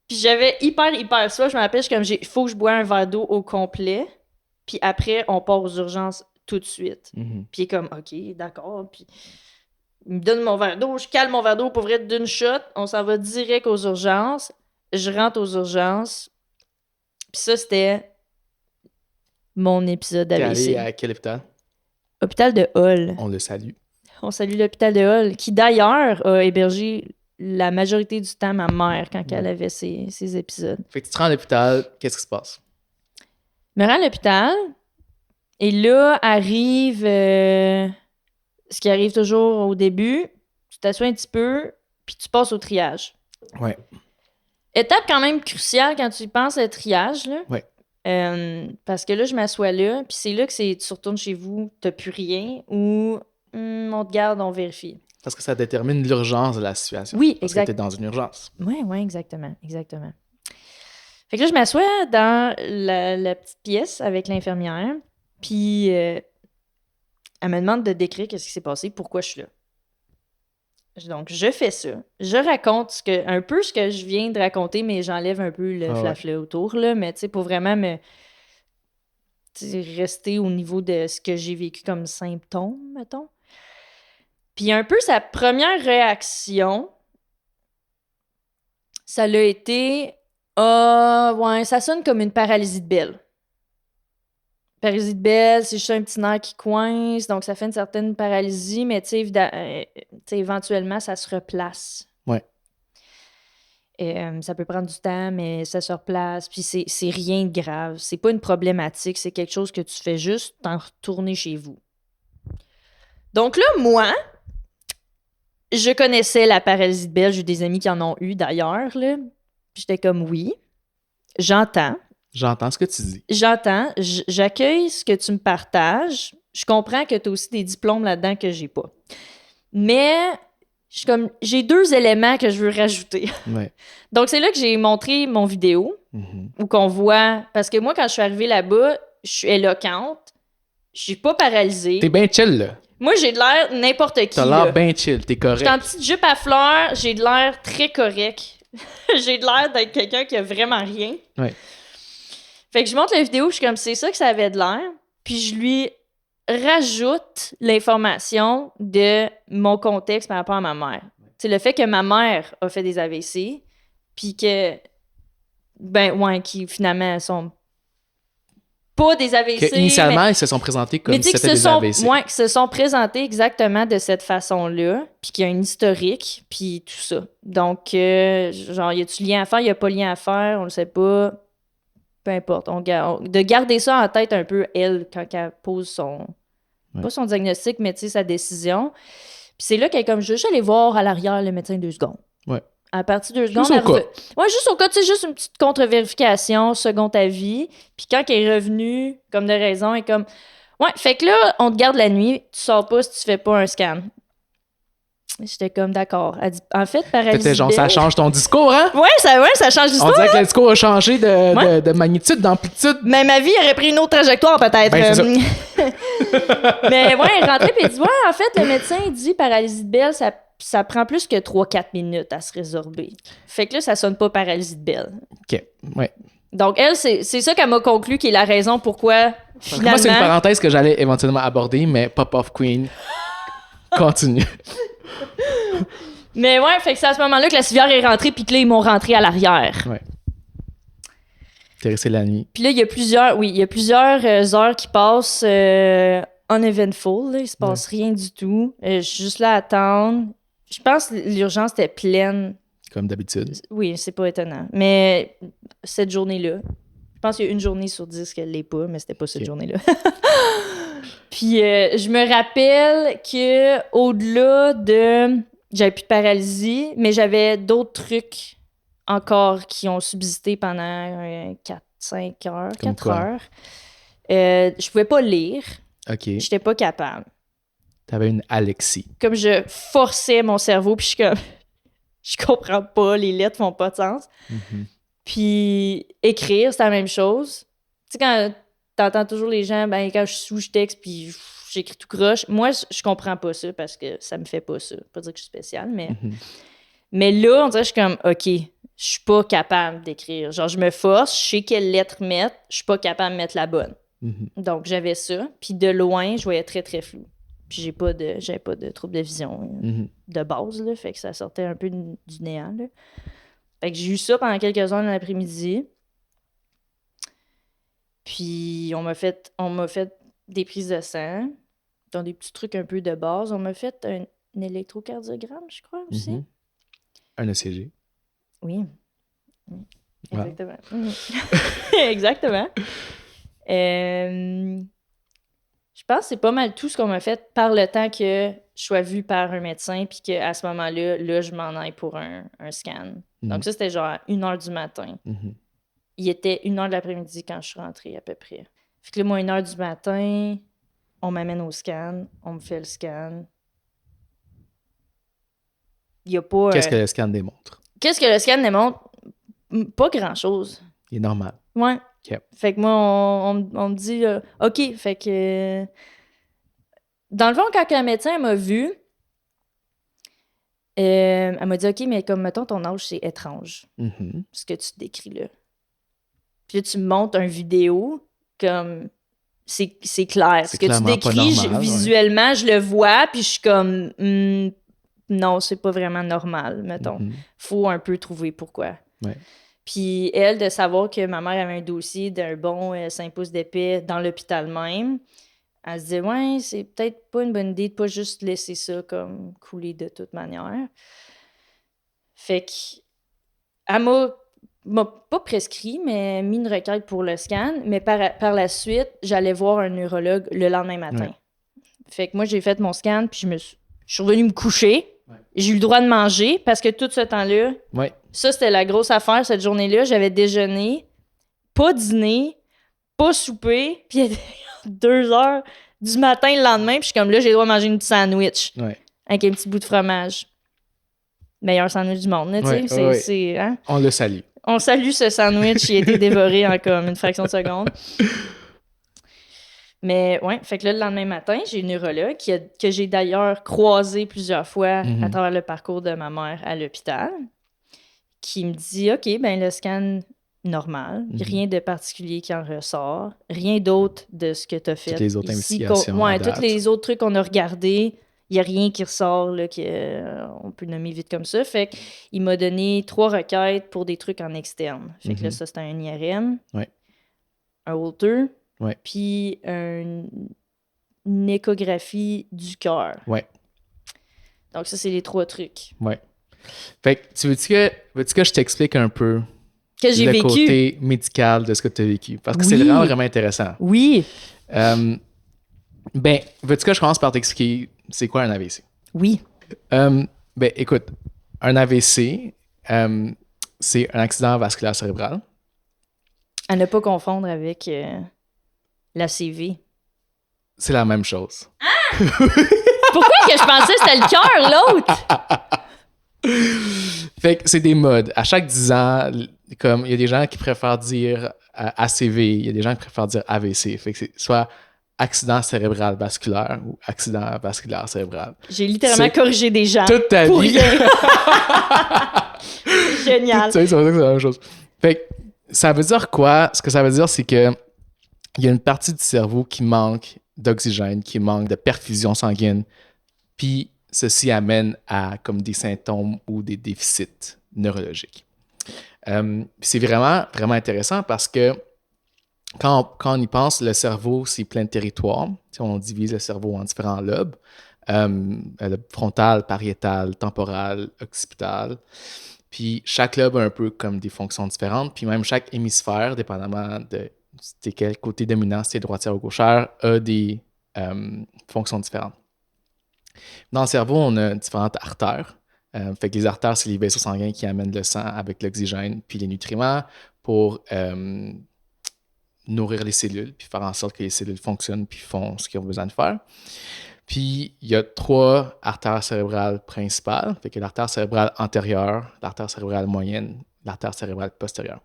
Puis j'avais hyper soif. Je me rappelle, je suis comme « Faut que je bois un verre d'eau au complet. » Puis après, on part aux urgences tout de suite. Puis il est comme, OK, d'accord. Puis il me donne mon verre d'eau. Je cale mon verre d'eau pour vrai d'une shot. On s'en va direct aux urgences. Je rentre aux urgences. Puis ça, c'était mon épisode T'es d'AVC. allé à quel hôpital? Hôpital de Hull. On le salue. On salue l'hôpital de Hull, qui d'ailleurs a hébergé la majorité du temps ma mère quand elle avait ses épisodes. Fait que tu te rends à l'hôpital, qu'est-ce qui se passe? Je me rends à l'hôpital, et là arrive ce qui arrive toujours au début. Tu t'assois un petit peu, puis tu passes au triage. Ouais. Étape quand même cruciale quand tu y penses, le triage, là. Ouais. Parce que là, je m'assois là, puis c'est là que tu retournes chez vous, t'as plus rien, ou on te garde, on vérifie. Parce que ça détermine l'urgence de la situation. Oui, parce exact. que t'es dans une urgence. Oui, exactement. Fait que là, je m'assois dans la petite pièce avec l'infirmière, puis elle me demande de décrire qu'est-ce qui s'est passé, pourquoi je suis là. Donc, je fais ça. Je raconte un peu ce que je viens de raconter, mais j'enlève un peu le flafla autour, là, mais tu sais, pour vraiment rester au niveau de ce que j'ai vécu comme symptômes, mettons. Puis un peu sa première réaction, ça l'a été « Ah, ouais, ça sonne comme une paralysie de Bell. » Paralysie de Bell, c'est juste un petit nerf qui coince, donc ça fait une certaine paralysie, mais tu sais, éventuellement, ça se replace. Ouais. Ça peut prendre du temps, mais ça se replace, puis c'est rien de grave. C'est pas une problématique, c'est quelque chose que tu fais juste t'en retourner chez vous. Donc là, moi, je connaissais la paralysie de Bell, j'ai des amis qui en ont eu d'ailleurs, là. Puis j'étais comme, oui, j'entends. J'entends ce que tu dis. J'entends, j'accueille ce que tu me partages. Je comprends que tu as aussi des diplômes là-dedans que j'ai pas. Mais j'ai 2 éléments que je veux rajouter. Ouais. Donc, c'est là que j'ai montré mon vidéo, où qu'on voit... Parce que moi, quand je suis arrivée là-bas, je suis éloquente, je suis pas paralysée. T'es bien chill, là. Moi, j'ai de l'air n'importe qui. T'as l'air bien chill, t'es correct. Je suis en petite jupe à fleurs, j'ai de l'air très correct. J'ai de l'air d'être quelqu'un qui a vraiment rien. Ouais. Fait que je montre la vidéo, je suis comme, c'est ça que ça avait de l'air. Puis je lui rajoute l'information de mon contexte par rapport à ma mère. C'est le fait que ma mère a fait des AVC, puis que, qui finalement sont pas des AVC. Initialement, ils se sont présentés comme si c'était des AVC. Oui, qui se sont présentés exactement de cette façon-là, puis qu'il y a un historique, puis tout ça. Donc, genre, y a-tu lien à faire, y a pas lien à faire, on le sait pas. Peu importe. De garder ça en tête un peu, elle, quand elle pose son... Ouais. Pas son diagnostic, mais tu sais, sa décision. Puis c'est là qu'elle est comme, je vais juste aller voir à l'arrière le médecin 2 secondes. Ouais. À partir de 2 secondes... Juste au cas. Ouais, juste au cas, tu sais, juste une petite contre-vérification, second avis. Puis quand elle est revenue, comme de raison, elle est comme, ouais, fait que là, on te garde la nuit, tu sors pas si tu fais pas un scan. J'étais comme d'accord. Elle dit, en fait, paralysie T'étais genre, de ça Bell. change ton discours, hein? Ouais, ça change On l'histoire. dirait que le discours a changé Ouais. de magnitude, d'amplitude. Mais ma vie aurait pris une autre trajectoire, peut-être. Ben, c'est ça. Mais ouais, elle rentrait puis elle dit, ouais, en fait, le médecin, il dit paralysie de Bell, ça prend plus que 3-4 minutes à se résorber. Fait que là, ça sonne pas paralysie de Bell. OK, ouais. Donc, elle, c'est ça qu'elle m'a conclu qui est la raison pourquoi, finalement... Moi, c'est une parenthèse que j'allais éventuellement aborder, mais Pop-Off Queen continue. Mais ouais, fait que c'est à ce moment-là que la civière est rentrée puis que là, ils m'ont rentré à l'arrière. Ouais. T'es resté la nuit. Puis là, il y a plusieurs heures qui passent uneventful. Là, il se passe rien du tout. Je suis juste là à attendre. Je pense que l'urgence était pleine. Comme d'habitude. Oui, c'est pas étonnant. Mais cette journée-là, je pense qu'il y a une journée sur 10 qu'elle l'est pas, mais c'était pas cette journée-là. Puis je me rappelle que au-delà de... J'avais plus de paralysie, mais j'avais d'autres trucs encore qui ont subsisté pendant 4-5 heures, Comme 4 quoi? heures. Je pouvais pas lire. OK. J'étais pas capable. T'avais une Alexie. Comme je forçais mon cerveau, puis je suis comme... Je comprends pas, les lettres font pas de sens. Mhm. Puis écrire, c'est la même chose. Tu sais, quand t'entends toujours les gens, ben quand je suis sous, je texte, puis j'écris tout croche. Moi, je comprends pas ça parce que ça me fait pas ça. Pas dire que je suis spéciale, mais... Mhm. Mais là, on dirait que je suis comme, OK, je suis pas capable d'écrire. Genre, je me force, je sais quelle lettre mettre, je suis pas capable de mettre la bonne. Mhm. Donc, j'avais ça. Puis de loin, je voyais très, très flou. Puis j'avais pas de trouble de vision Mhm. de base, là. Fait que ça sortait un peu du néant, là. Fait que j'ai eu ça pendant quelques heures dans l'après-midi. Puis on m'a fait des prises de sang, dans des petits trucs un peu de base. On m'a fait un électrocardiogramme, je crois, aussi. Mhm. Un ECG. Oui. Wow. Exactement. Exactement. Je pense que c'est pas mal tout ce qu'on m'a fait par le temps que je sois vue par un médecin puis qu'à ce moment-là, là, je m'en aille pour un scan. Donc ça, c'était genre à 1h du matin. Mhm. Il était 1h de l'après-midi quand je suis rentrée, à peu près. Fait que là, moi, 1h du matin, on m'amène au scan, on me fait le scan. Il y a pas... Qu'est-ce que le scan démontre? Qu'est-ce que le scan démontre? Pas grand-chose. Il est normal. Ouais. OK. Fait que moi, on me dit, OK, fait que... Dans le fond, quand un médecin m'a vu, elle m'a dit, OK, mais comme, mettons, ton âge, c'est étrange, Mhm. ce que tu décris là. Puis là, tu me montres une vidéo, comme, c'est clair. C'est Ce que tu clairement pas décris, normal, visuellement, je le vois, puis je suis comme, non, c'est pas vraiment normal, mettons. Mhm. Faut un peu trouver pourquoi. Ouais. Puis elle, de savoir que ma mère avait un dossier d'un bon 5 pouces d'épais dans l'hôpital même, elle se disait, ouais, c'est peut-être pas une bonne idée de pas juste laisser ça comme couler de toute manière. Fait que, elle m'a pas prescrit, mais mis une requête pour le scan, mais par la suite, j'allais voir un neurologue le lendemain matin. Ouais. Fait que moi, j'ai fait mon scan, puis je suis revenue me coucher. Ouais. J'ai eu le droit de manger parce que tout ce temps-là, Ouais. ça, c'était la grosse affaire cette journée-là. J'avais déjeuné, pas dîné, pas souper, puis il était 2h du matin le lendemain, puis je suis comme là, j'ai le droit de manger une petite sandwich Ouais. avec un petit bout de fromage. Meilleur sandwich du monde, là, tu sais. Ouais, ouais. C'est, hein? On le salue. On salue ce sandwich, il a été dévoré en comme une fraction de seconde. Mais ouais, fait que là, le lendemain matin, j'ai une neurologue que j'ai d'ailleurs croisée plusieurs fois à travers le parcours de ma mère à l'hôpital, qui me dit, OK, ben le scan normal, rien de particulier qui en ressort, rien d'autre de ce que tu as fait. Toutes les autres ici, investigations à date. tous les autres trucs qu'on a regardés, il n'y a rien qui ressort là, on peut nommer vite comme ça. Fait qu'il m'a donné 3 requêtes pour des trucs en externe. Fait que là, ça, c'était un IRM, Ouais. un Holter, Ouais. puis une échographie du cœur. Ouais. Donc ça, c'est les 3 trucs Ouais. Fait que tu veux-tu que je t'explique un peu que j'ai le vécu. côté médical de ce que tu as vécu? Parce que c'est Oui. vraiment, vraiment intéressant. Oui. Ben, veux-tu que je commence par t'expliquer c'est quoi un AVC? Oui. Ben, écoute, un AVC, c'est un accident vasculaire cérébral. À ne pas confondre avec la CV. C'est la même chose. Pourquoi que je pensais que c'était le cœur, l'autre? Fait que c'est des modes. À chaque 10 ans, comme il y a des gens qui préfèrent dire ACV, il y a des gens qui préfèrent dire AVC. Fait que c'est soit accident cérébral vasculaire ou accident vasculaire cérébral. J'ai littéralement C'est corrigé des gens. toute ta pour vie. rien. Génial. Tu sais, c'est pour ça que c'est la même chose. Fait que ça veut dire quoi? Ce que ça veut dire, c'est que il y a une partie du cerveau qui manque d'oxygène, qui manque de perfusion sanguine, puis ceci amène à comme des symptômes ou des déficits neurologiques. C'est vraiment, vraiment intéressant parce que quand on y pense, le cerveau, c'est plein de territoires. Tu sais, on divise le cerveau en différents lobes. Le frontal, pariétal, temporal, occipital. Puis chaque lobe a un peu comme des fonctions différentes. Puis même chaque hémisphère, dépendamment de c'était quel côté dominant, si c'est droitière ou gauchère, a des fonctions différentes. Dans le cerveau, on a différentes artères. Fait que les artères, c'est les vaisseaux sanguins qui amènent le sang avec l'oxygène puis les nutriments pour nourrir les cellules puis faire en sorte que les cellules fonctionnent puis font ce qu'ils ont besoin de faire. Puis, il y a 3 artères cérébrales principales. Fait que l'artère cérébrale antérieure, l'artère cérébrale moyenne, l'artère cérébrale postérieure.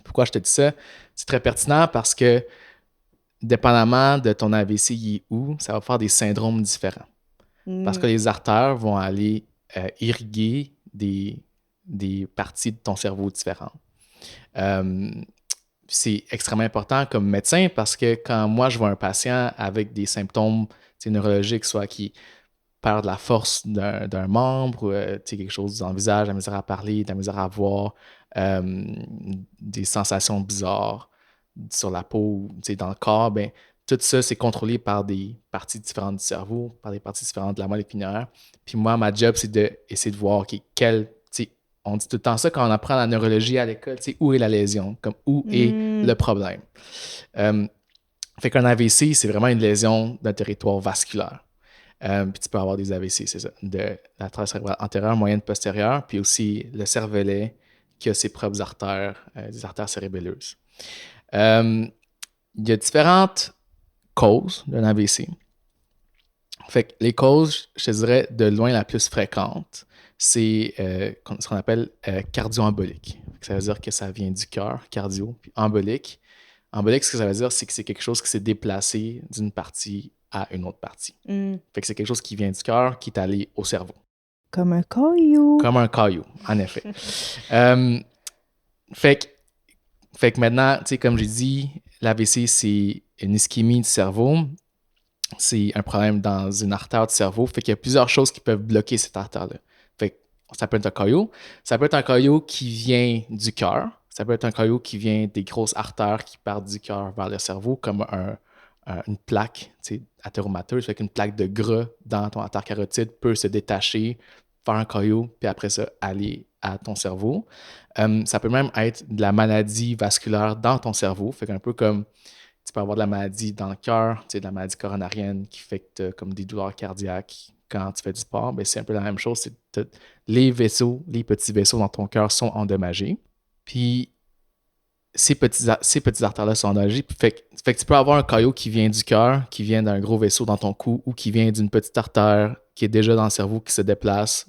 Pourquoi je te dis ça? C'est très pertinent parce que, dépendamment de ton AVC, il est où, ça va faire des syndromes différents. Parce que les artères vont aller irriguer des parties de ton cerveau différentes. C'est extrêmement important comme médecin parce que quand moi, je vois un patient avec des symptômes neurologiques, soit qui perd de la force d'un membre, ou quelque chose dans le visage, de la misère à parler, de la misère à voir, des sensations bizarres sur la peau, dans le corps, ben, tout ça, c'est contrôlé par des parties différentes du cerveau, par des parties différentes de la moelle épinière. Puis moi, ma job, c'est d'essayer de voir on dit tout le temps ça quand on apprend la neurologie à l'école, où est la lésion, comme où est le problème. Fait qu'un AVC, c'est vraiment une lésion d'un territoire vasculaire. Puis tu peux avoir des AVC, c'est ça, de l'artère cérébrale antérieure, moyenne, postérieure, puis aussi le cervelet qui a ses propres artères, des artères cérébelleuses. Il y a différentes causes d'un AVC. Fait que les causes, je te dirais, de loin la plus fréquente, c'est ce qu'on appelle cardio-embolique. Ça veut dire que ça vient du cœur, cardio, puis embolique. Embolique, ce que ça veut dire, c'est que c'est quelque chose qui s'est déplacé d'une partie à une autre partie. Fait que c'est quelque chose qui vient du cœur, qui est allé au cerveau. Comme un caillou. Comme un caillou, en effet. Fait que maintenant, tu sais, comme j'ai dit, l'AVC, c'est une ischémie du cerveau. C'est un problème dans une artère du cerveau. Fait qu'il y a plusieurs choses qui peuvent bloquer cette artère-là. Fait que ça peut être un caillou. Ça peut être un caillou qui vient du cœur. Ça peut être un caillou qui vient des grosses artères qui partent du cœur vers le cerveau, comme une plaque athéromateuse. Fait qu'une plaque de gras dans ton artère carotide peut se détacher, faire un caillou, puis après ça, aller à ton cerveau. Ça peut même être de la maladie vasculaire dans ton cerveau. Fait qu'un peu comme tu peux avoir de la maladie dans le cœur, de la maladie coronarienne qui fait que tu as comme des douleurs cardiaques quand tu fais du sport. Bien, c'est un peu la même chose. Les petits vaisseaux dans ton cœur sont endommagés. Puis, ces petits artères-là sont endommagées. Fait que tu peux avoir un caillot qui vient du cœur, qui vient d'un gros vaisseau dans ton cou, ou qui vient d'une petite artère qui est déjà dans le cerveau, qui se déplace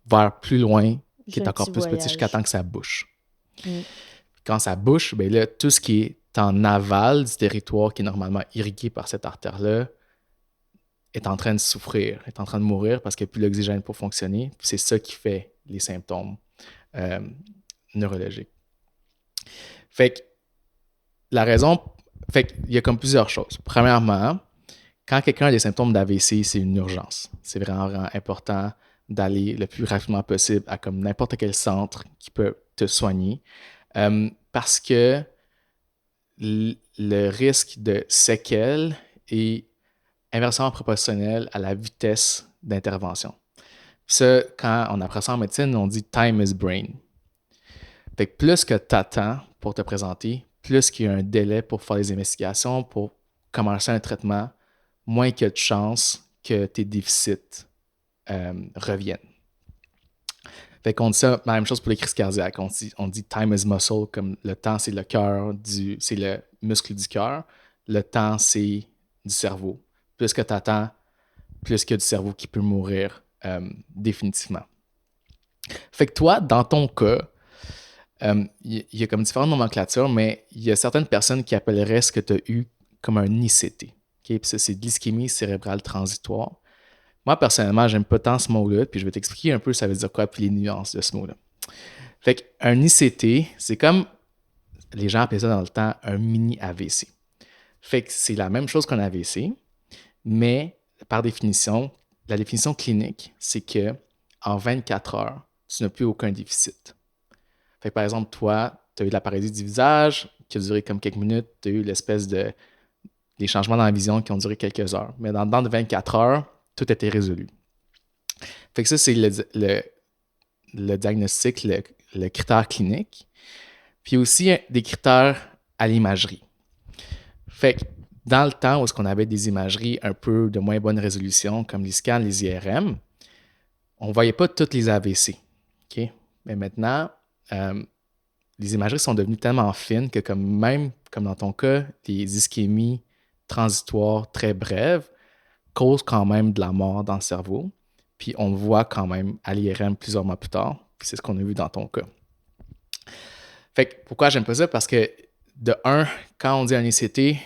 vers plus loin, qui est encore plus petit jusqu'à temps que ça bouche. Quand ça bouche, bien là, tout ce qui est en aval du territoire qui est normalement irrigué par cette artère-là est en train de souffrir, est en train de mourir parce qu'il n'y a plus d'oxygène pour fonctionner. C'est ça qui fait les symptômes neurologiques. Fait que la raison, fait qu'il y a comme plusieurs choses. Premièrement, quand quelqu'un a des symptômes d'AVC, c'est une urgence. C'est vraiment, vraiment important d'aller le plus rapidement possible à comme n'importe quel centre qui peut te soigner parce que le risque de séquelles est inversement proportionnel à la vitesse d'intervention. Ça, quand on apprend ça en médecine, on dit « time is brain ». Fait que plus que tu attends pour te présenter, plus qu'il y a un délai pour faire les investigations, pour commencer un traitement, moins il y a de chances que tes déficits reviennent. Fait qu'on dit ça, la même chose pour les crises cardiaques. On dit time is muscle, comme le temps, c'est le cœur, c'est le muscle du cœur. Le temps, c'est du cerveau. Plus que tu attends, plus qu'il y a du cerveau qui peut mourir définitivement. Fait que toi, dans ton cas, y a comme différentes nomenclatures, mais il y a certaines personnes qui appelleraient ce que tu as eu comme un ICT. Okay? Puis ça, c'est de l'ischémie cérébrale transitoire. Moi, personnellement, j'aime pas tant ce mot-là, puis je vais t'expliquer un peu ça veut dire quoi, puis les nuances de ce mot-là. Fait qu'un ICT, c'est comme, les gens appelaient ça dans le temps, un mini AVC. Fait que c'est la même chose qu'un AVC, mais par définition, la définition clinique, c'est que en 24 heures, tu n'as plus aucun déficit. Fait que par exemple, toi, tu as eu de la paralysie du visage qui a duré comme quelques minutes, tu as eu l'espèce de des changements dans la vision qui ont duré quelques heures. Mais dans le temps de 24 heures, tout était résolu. Fait que ça, c'est le diagnostic, le critère clinique. Puis aussi des critères à l'imagerie. Fait que dans le temps où on avait des imageries un peu de moins bonne résolution, comme les scans, les IRM, on ne voyait pas toutes les AVC. Okay? Mais maintenant, les imageries sont devenues tellement fines que même comme dans ton cas, les ischémies transitoires très brèves causent quand même de la mort dans le cerveau. Puis on le voit quand même à l'IRM plusieurs mois plus tard. Puis c'est ce qu'on a vu dans ton cas. Fait que pourquoi j'aime pas ça? Parce que de un, quand on dit un ICT, il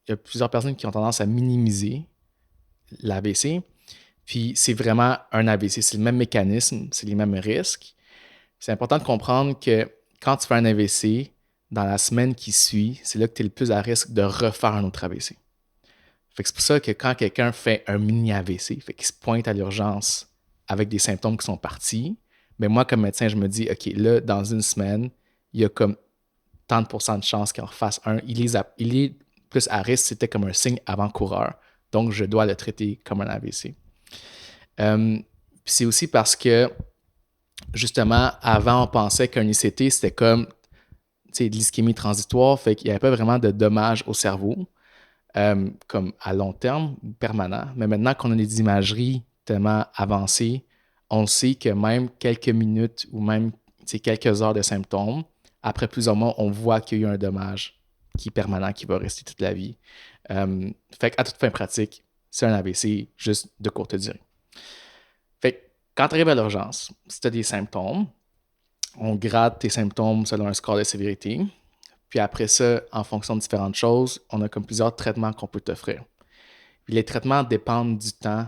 y a plusieurs personnes qui ont tendance à minimiser l'AVC. Puis c'est vraiment un AVC. C'est le même mécanisme, c'est les mêmes risques. C'est important de comprendre que quand tu fais un AVC, dans la semaine qui suit, c'est là que tu es le plus à risque de refaire un autre AVC. Fait que c'est pour ça que quand quelqu'un fait un mini AVC, fait qu'il se pointe à l'urgence avec des symptômes qui sont partis, mais moi, comme médecin, je me dis, OK, là, dans une semaine, il y a comme tant de pourcents de chances qu'il en refasse un. Il est plus à risque, c'était comme un signe avant-coureur. Donc, je dois le traiter comme un AVC. Puis c'est aussi parce que, justement, avant, on pensait qu'un ICT, c'était comme de l'ischémie transitoire, fait qu'il n'y avait pas vraiment de dommages au cerveau, comme à long terme ou permanent. Mais maintenant qu'on a des imageries tellement avancées, on sait que même quelques minutes ou même quelques heures de symptômes, après plusieurs mois, on voit qu'il y a eu un dommage qui est permanent, qui va rester toute la vie. Fait qu'à toute fin pratique, c'est un AVC juste de courte durée. Fait que quand tu arrives à l'urgence, si tu as des symptômes, on grade tes symptômes selon un score de sévérité. Puis après ça, en fonction de différentes choses, on a comme plusieurs traitements qu'on peut t'offrir. Puis les traitements dépendent du temps.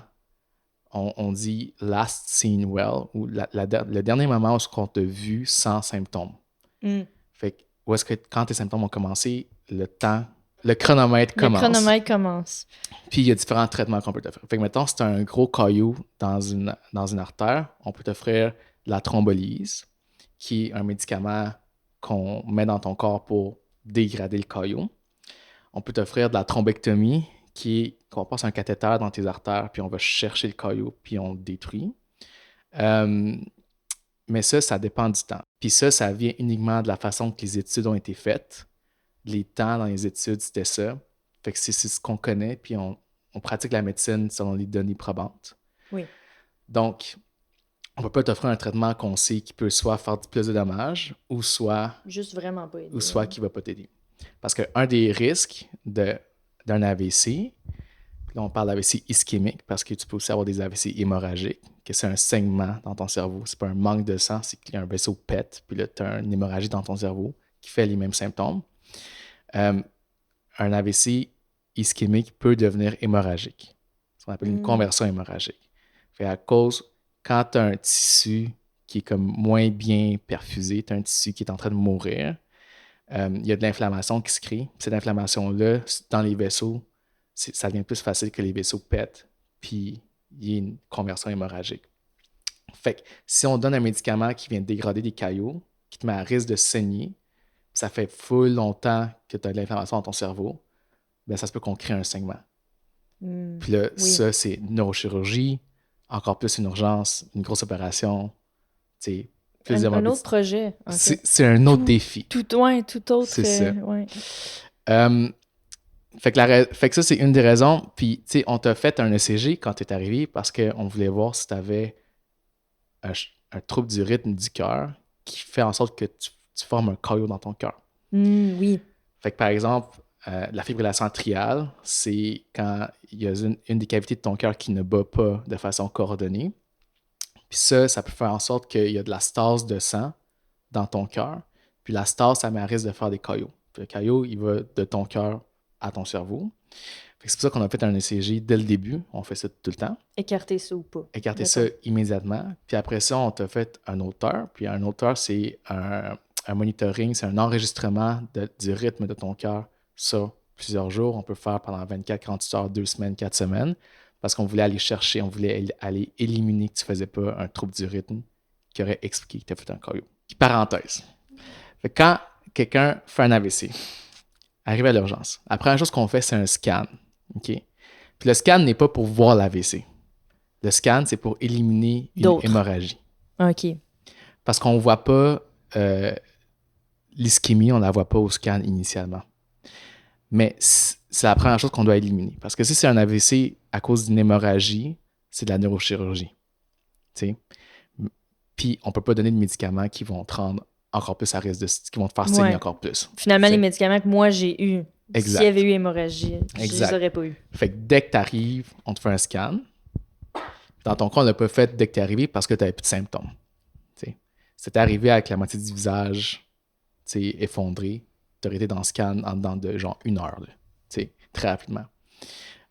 On dit last seen well, ou le dernier moment où on t'a vu sans symptômes. Fait que, où est-ce que quand tes symptômes ont commencé, le chronomètre commence. Le chronomètre commence. Puis il y a différents traitements qu'on peut t'offrir. Fait que mettons, si tu as un gros caillou dans une artère, on peut t'offrir la thrombolyse, qui est un médicament qu'on met dans ton corps pour dégrader le caillou. On peut t'offrir de la thrombectomie, qu'on passe un cathéter dans tes artères, puis on va chercher le caillou, puis on le détruit. Mais ça dépend du temps. Puis ça vient uniquement de la façon que les études ont été faites. Les temps dans les études, c'était ça. Fait que c'est ce qu'on connaît, puis on pratique la médecine selon les données probantes. Oui. Donc, on ne peut pas t'offrir un traitement qu'on sait qui peut soit faire plus de dommages, ou soit... Juste vraiment pas aider. Ou soit qui ne va pas t'aider. Parce qu'un des risques d'un AVC, là on parle d'AVC ischémique, parce que tu peux aussi avoir des AVC hémorragiques, que c'est un saignement dans ton cerveau. C'est pas un manque de sang, c'est qu'il y a un vaisseau pète, puis là, tu as une hémorragie dans ton cerveau qui fait les mêmes symptômes. Un AVC ischémique peut devenir hémorragique. Ce qu'on appelle une conversion hémorragique. Fait à cause, quand tu as un tissu qui est comme moins bien perfusé, tu as un tissu qui est en train de mourir, il y a de l'inflammation qui se crée. Cette inflammation-là, dans les vaisseaux, ça devient plus facile que les vaisseaux pètent, puis il y a une conversion hémorragique. Fait que si on donne un médicament qui vient dégrader des caillots, qui te met à risque de saigner, ça fait full longtemps que tu as de l'inflammation dans ton cerveau, bien, ça se peut qu'on crée un saignement. Puis là, ça, c'est une neurochirurgie, encore plus une urgence, une grosse opération, tu sais, un autre projet, en fait. C'est un autre défi. Tout autre. C'est ça. Ouais. Fait que ça, c'est une des raisons. Puis, tu sais, on t'a fait un ECG quand tu es arrivé parce qu'on voulait voir si tu avais un trouble du rythme du cœur qui fait en sorte que tu formes un caillot dans ton cœur. Oui. Fait que, par exemple, la fibrillation atriale, c'est quand il y a une des cavités de ton cœur qui ne bat pas de façon coordonnée. Puis ça peut faire en sorte qu'il y a de la stase de sang dans ton cœur. Puis la stase, ça met à risque de faire des caillots. Puis le caillot, il va de ton cœur à ton cerveau. C'est pour ça qu'on a fait un ECG dès le début. On fait ça tout le temps. Écarter ça ou pas. Écarter ça immédiatement. Puis après ça, on t'a fait un auteur. Puis un auteur, c'est un monitoring, c'est un enregistrement du rythme de ton cœur sur plusieurs jours. On peut faire pendant 24, 48 heures, 2 semaines, 4 semaines. Parce qu'on voulait aller chercher, on voulait aller éliminer que tu ne faisais pas un trouble du rythme qui aurait expliqué que tu as fait un caillot. Puis parenthèse. Fait que quand quelqu'un fait un AVC, arrive à l'urgence, la première chose qu'on fait, c'est un scan. OK? Puis le scan n'est pas pour voir l'AVC. Le scan, c'est pour éliminer une hémorragie. OK. Parce qu'on ne voit pas l'ischémie, on ne la voit pas au scan initialement. Mais c'est la première chose qu'on doit éliminer. Parce que si c'est un AVC à cause d'une hémorragie, c'est de la neurochirurgie. T'sais? Puis on ne peut pas donner de médicaments qui vont te rendre encore plus à risque qui vont te faire saigner encore plus. Finalement, les médicaments que moi j'ai eus, s'il y avait eu hémorragie, je les aurais pas eu. Fait que dès que tu arrives, on te fait un scan. Dans ton cas, on l'a pas fait dès que tu es arrivé parce que tu n'avais plus de symptômes. C'était arrivé avec la moitié du visage effondré. Tu aurais été dans le scan en dedans de genre 1 heure. Là, très rapidement.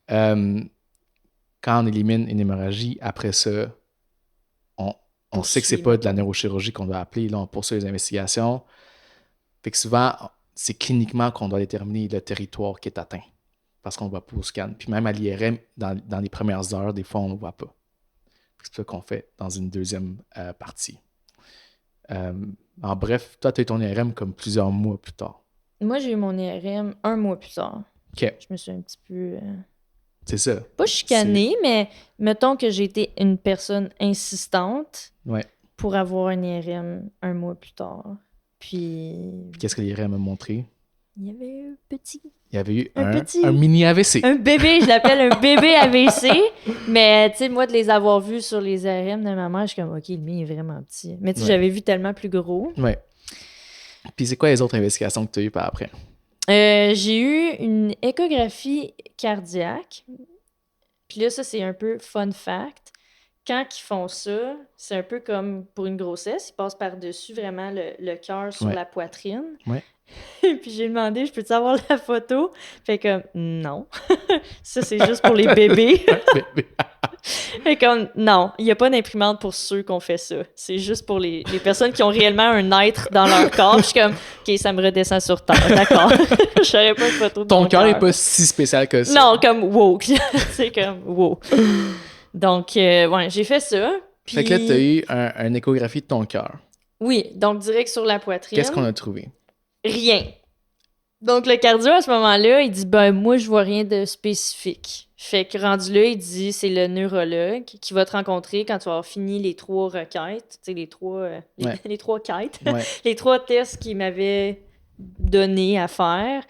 Quand on élimine une hémorragie, après ça, on sait que c'est pas de la neurochirurgie qu'on doit appeler. Là, on poursuit les investigations. Fait que souvent, c'est cliniquement qu'on doit déterminer le territoire qui est atteint. Parce qu'on ne voit pas au scan. Puis même à l'IRM, dans les premières heures, des fois, on ne voit pas. C'est ça qu'on fait dans une deuxième partie. En bref, toi, tu as eu ton IRM comme plusieurs mois plus tard. Moi, j'ai eu mon IRM 1 mois plus tard. OK. Je me suis un petit peu... C'est ça. Pas chicanée, mais mettons que j'ai été une personne insistante pour avoir un IRM 1 mois plus tard. Puis qu'est-ce que l'IRM a montré? Il y avait un petit... Il y avait eu un mini AVC. Un bébé, je l'appelle un bébé AVC. Mais tu sais, moi, de les avoir vus sur les IRM de ma mère, je suis comme, OK, le mien est vraiment petit. Mais tu sais, j'avais vu tellement plus gros. Ouais. Puis c'est quoi les autres investigations que tu as eues par après? J'ai eu une échographie cardiaque. Puis là, ça, c'est un peu fun fact. Quand ils font ça, c'est un peu comme pour une grossesse. Ils passent par-dessus vraiment le cœur sur la poitrine. Ouais. Puis j'ai demandé, je peux-tu avoir la photo? Fait comme, non. Ça, c'est juste pour les bébés. Fait comme, non, il n'y a pas d'imprimante pour ceux qui ont fait ça. C'est juste pour les personnes qui ont réellement un être dans leur corps. Puis je suis comme, OK, ça me redescend sur terre, d'accord. Je n'aurais pas de photo de ton mon cœur n'est pas si spécial que ça. Non, comme, wow. C'est comme, wow. Donc, j'ai fait ça. Puis... Fait que là, tu as eu une échographie de ton cœur. Oui, donc direct sur la poitrine. Qu'est-ce qu'on a trouvé? Rien. Donc, le cardio, à ce moment-là, il dit, moi, je vois rien de spécifique. Fait que rendu là, il dit, c'est le neurologue qui va te rencontrer quand tu vas avoir fini les 3 requêtes, tu sais, les 3 quêtes, les 3 tests qu'il m'avait donné à faire.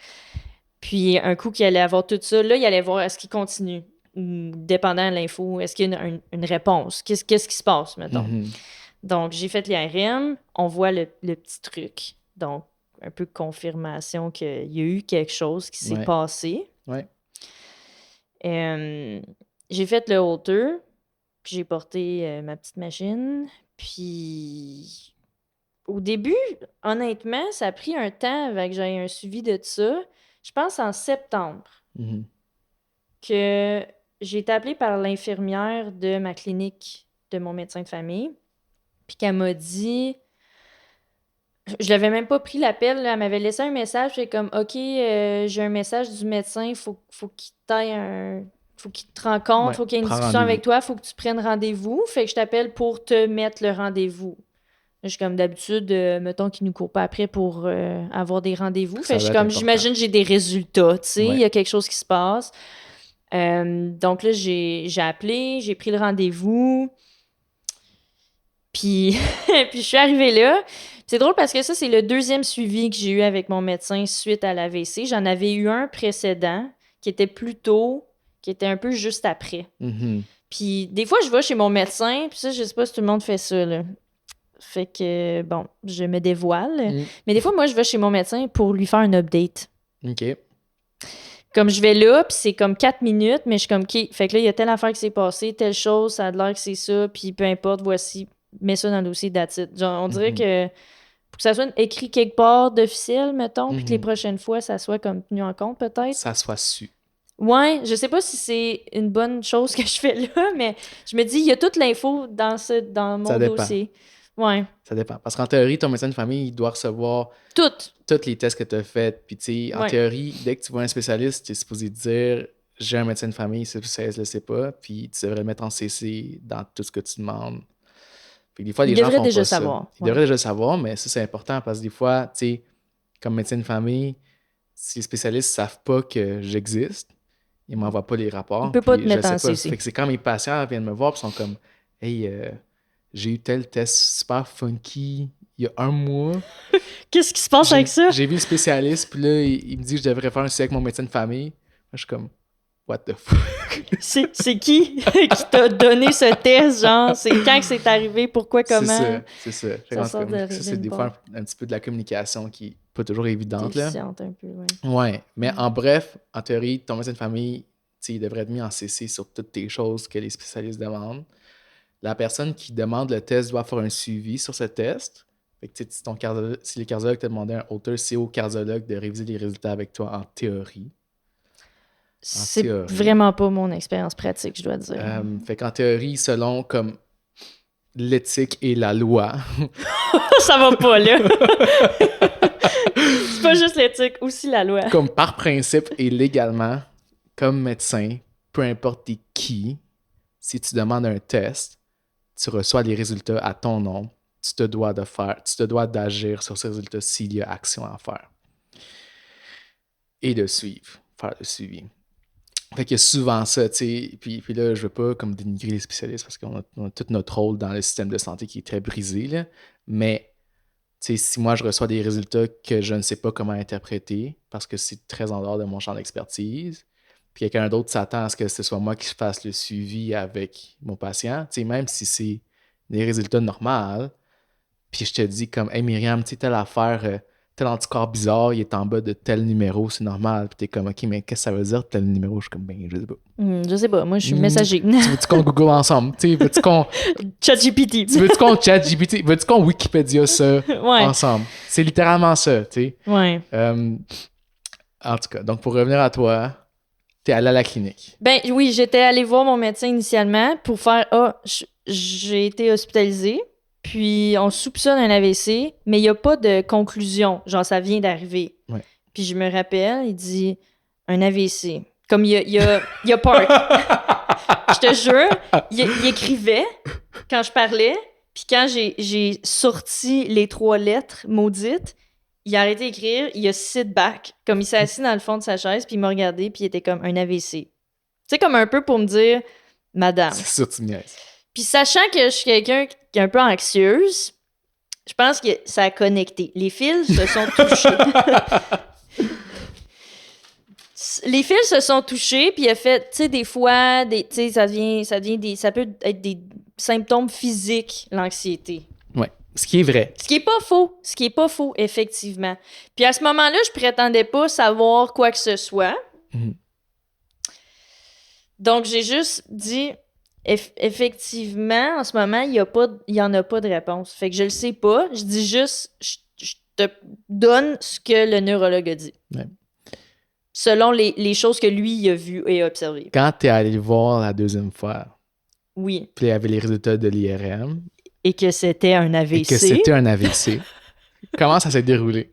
Puis, un coup qu'il allait avoir tout ça, là, il allait voir est-ce qu'il continue. Dépendant de l'info, est-ce qu'il y a une réponse? Qu'est-ce qui se passe, mettons? Mm-hmm. Donc, j'ai fait l'IRM, on voit le petit truc. Donc, un peu de confirmation qu'il y a eu quelque chose qui s'est passé. Ouais. J'ai fait le Holter, puis j'ai porté ma petite machine. Puis, au début, honnêtement, ça a pris un temps avant que j'aie un suivi de ça. Je pense en septembre que j'ai été appelée par l'infirmière de ma clinique de mon médecin de famille, puis qu'elle m'a dit... Je l'avais même pas pris l'appel, là. Elle m'avait laissé un message, j'ai comme, OK, j'ai un message du médecin, faut qu'il faut qu'il te rencontre, faut qu'il y ait une discussion avec toi, faut que tu prennes rendez-vous, fait que je t'appelle pour te mettre le rendez-vous. Je suis comme d'habitude, mettons qu'il nous court pas après pour avoir des rendez-vous, fait que je suis comme, j'imagine que j'ai des résultats, tu sais, il y a quelque chose qui se passe. Donc là, j'ai appelé, j'ai pris le rendez-vous, puis je suis arrivée là. C'est drôle parce que ça, c'est le 2e suivi que j'ai eu avec mon médecin suite à l'AVC. J'en avais eu un précédent qui était plus tôt, qui était un peu juste après. Mm-hmm. Puis des fois, je vais chez mon médecin, puis ça, je sais pas si tout le monde fait ça, là. Fait que, bon, je me dévoile. Mais des fois, moi, je vais chez mon médecin pour lui faire un update. OK. Comme je vais là, puis c'est comme 4 minutes, mais je suis comme, OK, fait que là, il y a telle affaire qui s'est passée, telle chose, ça a l'air que c'est ça, puis peu importe, voici, mets ça dans le dossier, that's it. Genre, on dirait que pour que ça soit écrit quelque part d'officiel, mettons, puis que les prochaines fois, ça soit comme tenu en compte, peut-être. Ça soit su. Ouais, je sais pas si c'est une bonne chose que je fais là, mais je me dis, il y a toute l'info dans mon dossier. Ouais. Ça dépend. Parce qu'en théorie, ton médecin de famille, il doit recevoir tous les tests que tu as faits. Puis, tu sais, en théorie, dès que tu vois un spécialiste, tu es supposé dire j'ai un médecin de famille, ce spécialiste ne le sait pas. Puis, tu devrais le mettre en CC dans tout ce que tu demandes. Puis, des fois, les gens font pas ça. Ils devraient déjà le savoir, mais ça, c'est important parce que des fois, tu sais, comme médecin de famille, si les spécialistes ne savent pas que j'existe, ils ne m'envoient pas les rapports. Ils ne peuvent pas te mettre en CC. Fait que c'est quand mes patients viennent me voir et sont comme hey, j'ai eu tel test super funky il y a 1 mois. Qu'est-ce qui se passe avec ça? J'ai vu le spécialiste, puis là, il me dit que je devrais faire un suivi avec mon médecin de famille. Moi, je suis comme, what the fuck? C'est qui t'a donné ce test, genre? C'est quand que c'est arrivé? Pourquoi? Comment? C'est ça. Ça, c'est des fois un petit peu de la communication qui n'est pas toujours évidente. Déficiente un peu, ouais. Mais en bref, en théorie, ton médecin de famille, il devrait être mis en CC sur toutes les choses que les spécialistes demandent. La personne qui demande le test doit faire un suivi sur ce test. Fait que, si le cardiologue t'a demandé un Holter, c'est au cardiologue de réviser les résultats avec toi en théorie. C'est vraiment pas mon expérience pratique, je dois dire. Fait qu'en théorie, selon comme l'éthique et la loi... Ça va pas, là! C'est pas juste l'éthique, aussi la loi. Comme par principe et légalement, comme médecin, peu importe t'es qui, si tu demandes un test, tu reçois les résultats à ton nom, tu te dois d'agir sur ces résultats s'il y a action à faire. Et de faire le suivi. Fait qu'il y a souvent ça, tu sais, puis là, je veux pas comme dénigrer les spécialistes parce qu'on a tout notre rôle dans le système de santé qui est très brisé, là, mais tu sais, si moi je reçois des résultats que je ne sais pas comment interpréter parce que c'est très en dehors de mon champ d'expertise, puis quelqu'un d'autre s'attend à ce que ce soit moi qui fasse le suivi avec mon patient, tu sais, même si c'est des résultats normaux, puis je te dis comme, hey Myriam, tu sais, telle affaire, tel anticorps bizarre, il est en bas de tel numéro, c'est normal. Puis t'es comme, OK, mais qu'est-ce que ça veut dire tel numéro? Je suis comme, ben, je sais pas. Je sais pas, moi je suis messager. Tu veux-tu qu'on Google ensemble? Tu sais, veux-tu qu'on. ChatGPT. Veux-tu qu'on ChatGPT? Veux-tu qu'on Wikipédia ça ensemble? C'est littéralement ça, tu sais. Ouais. En tout cas, donc pour revenir à toi, t'es allé à la clinique. Ben oui, j'étais allée voir mon médecin initialement pour faire j'ai été hospitalisée. Puis on soupçonne un AVC, mais il n'y a pas de conclusion. Genre, ça vient d'arriver. Ouais. Puis je me rappelle, il dit un AVC. Comme il y a Park. Je te jure, il écrivait quand je parlais. Puis quand j'ai sorti les 3 lettres maudites, il a arrêté d'écrire, il a sit back. Comme il s'est assis dans le fond de sa chaise, puis il m'a regardé, puis il était comme un AVC. Tu sais, comme un peu pour me dire, madame. C'est ça, tu niaises. Puis sachant que je suis quelqu'un qui est un peu anxieuse, je pense que ça a connecté. Les fils se sont touchés. Les fils se sont touchés, puis il a fait, tu sais, des fois, ça peut être des symptômes physiques, l'anxiété. Ouais, ce qui est vrai. Ce qui est pas faux, effectivement. Puis à ce moment-là, je prétendais pas savoir quoi que ce soit. Mm-hmm. Donc, j'ai juste dit... Effectivement, en ce moment, il y en a pas de réponse. Fait que je le sais pas. Je dis juste, je te donne ce que le neurologue a dit. Ouais. Selon les choses que lui, il a vues et observées. Quand t'es allé le voir la deuxième fois, oui. Puis il y avait les résultats de l'IRM. Et que c'était un AVC. Comment ça s'est déroulé?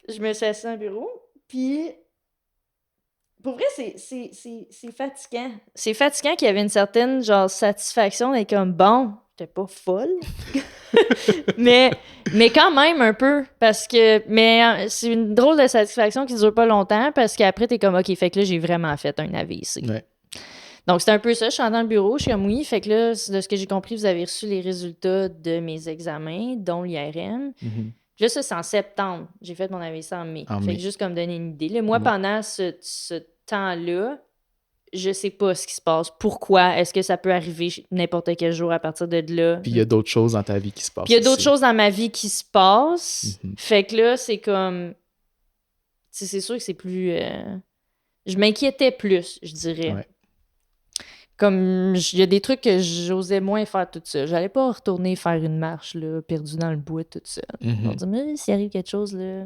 Je me suis assise dans le bureau, puis... Pour vrai, c'est fatigant. C'est fatigant qu'il y avait une certaine genre satisfaction d'être comme bon, t'es pas folle. mais quand même un peu. Parce que. Mais c'est une drôle de satisfaction qui dure pas longtemps parce qu'après, t'es comme OK, fait que là, j'ai vraiment fait un AVC. Ouais. Donc, c'est un peu ça. Je suis dans le bureau, je suis comme oui. Fait que là, de ce que j'ai compris, vous avez reçu les résultats de mes examens, dont l'IRM. Mm-hmm. Puis là, ça, c'est en septembre. J'ai fait mon AVC en mai. Fait que juste comme donner une idée. Là, moi, pendant ce temps-là, je sais pas ce qui se passe. Pourquoi? Est-ce que ça peut arriver n'importe quel jour à partir de là? Puis il y a d'autres choses dans ta vie qui se passent. Puis il y a d'autres choses dans ma vie qui se passent. Mm-hmm. Fait que là, c'est comme... Tu c'est sûr que c'est plus... Je m'inquiétais plus, je dirais. Ouais. Comme, il y a des trucs que j'osais moins faire toute seule. J'allais pas retourner faire une marche, là, perdue dans le bois toute seule. On dit, mais s'il arrive quelque chose, là,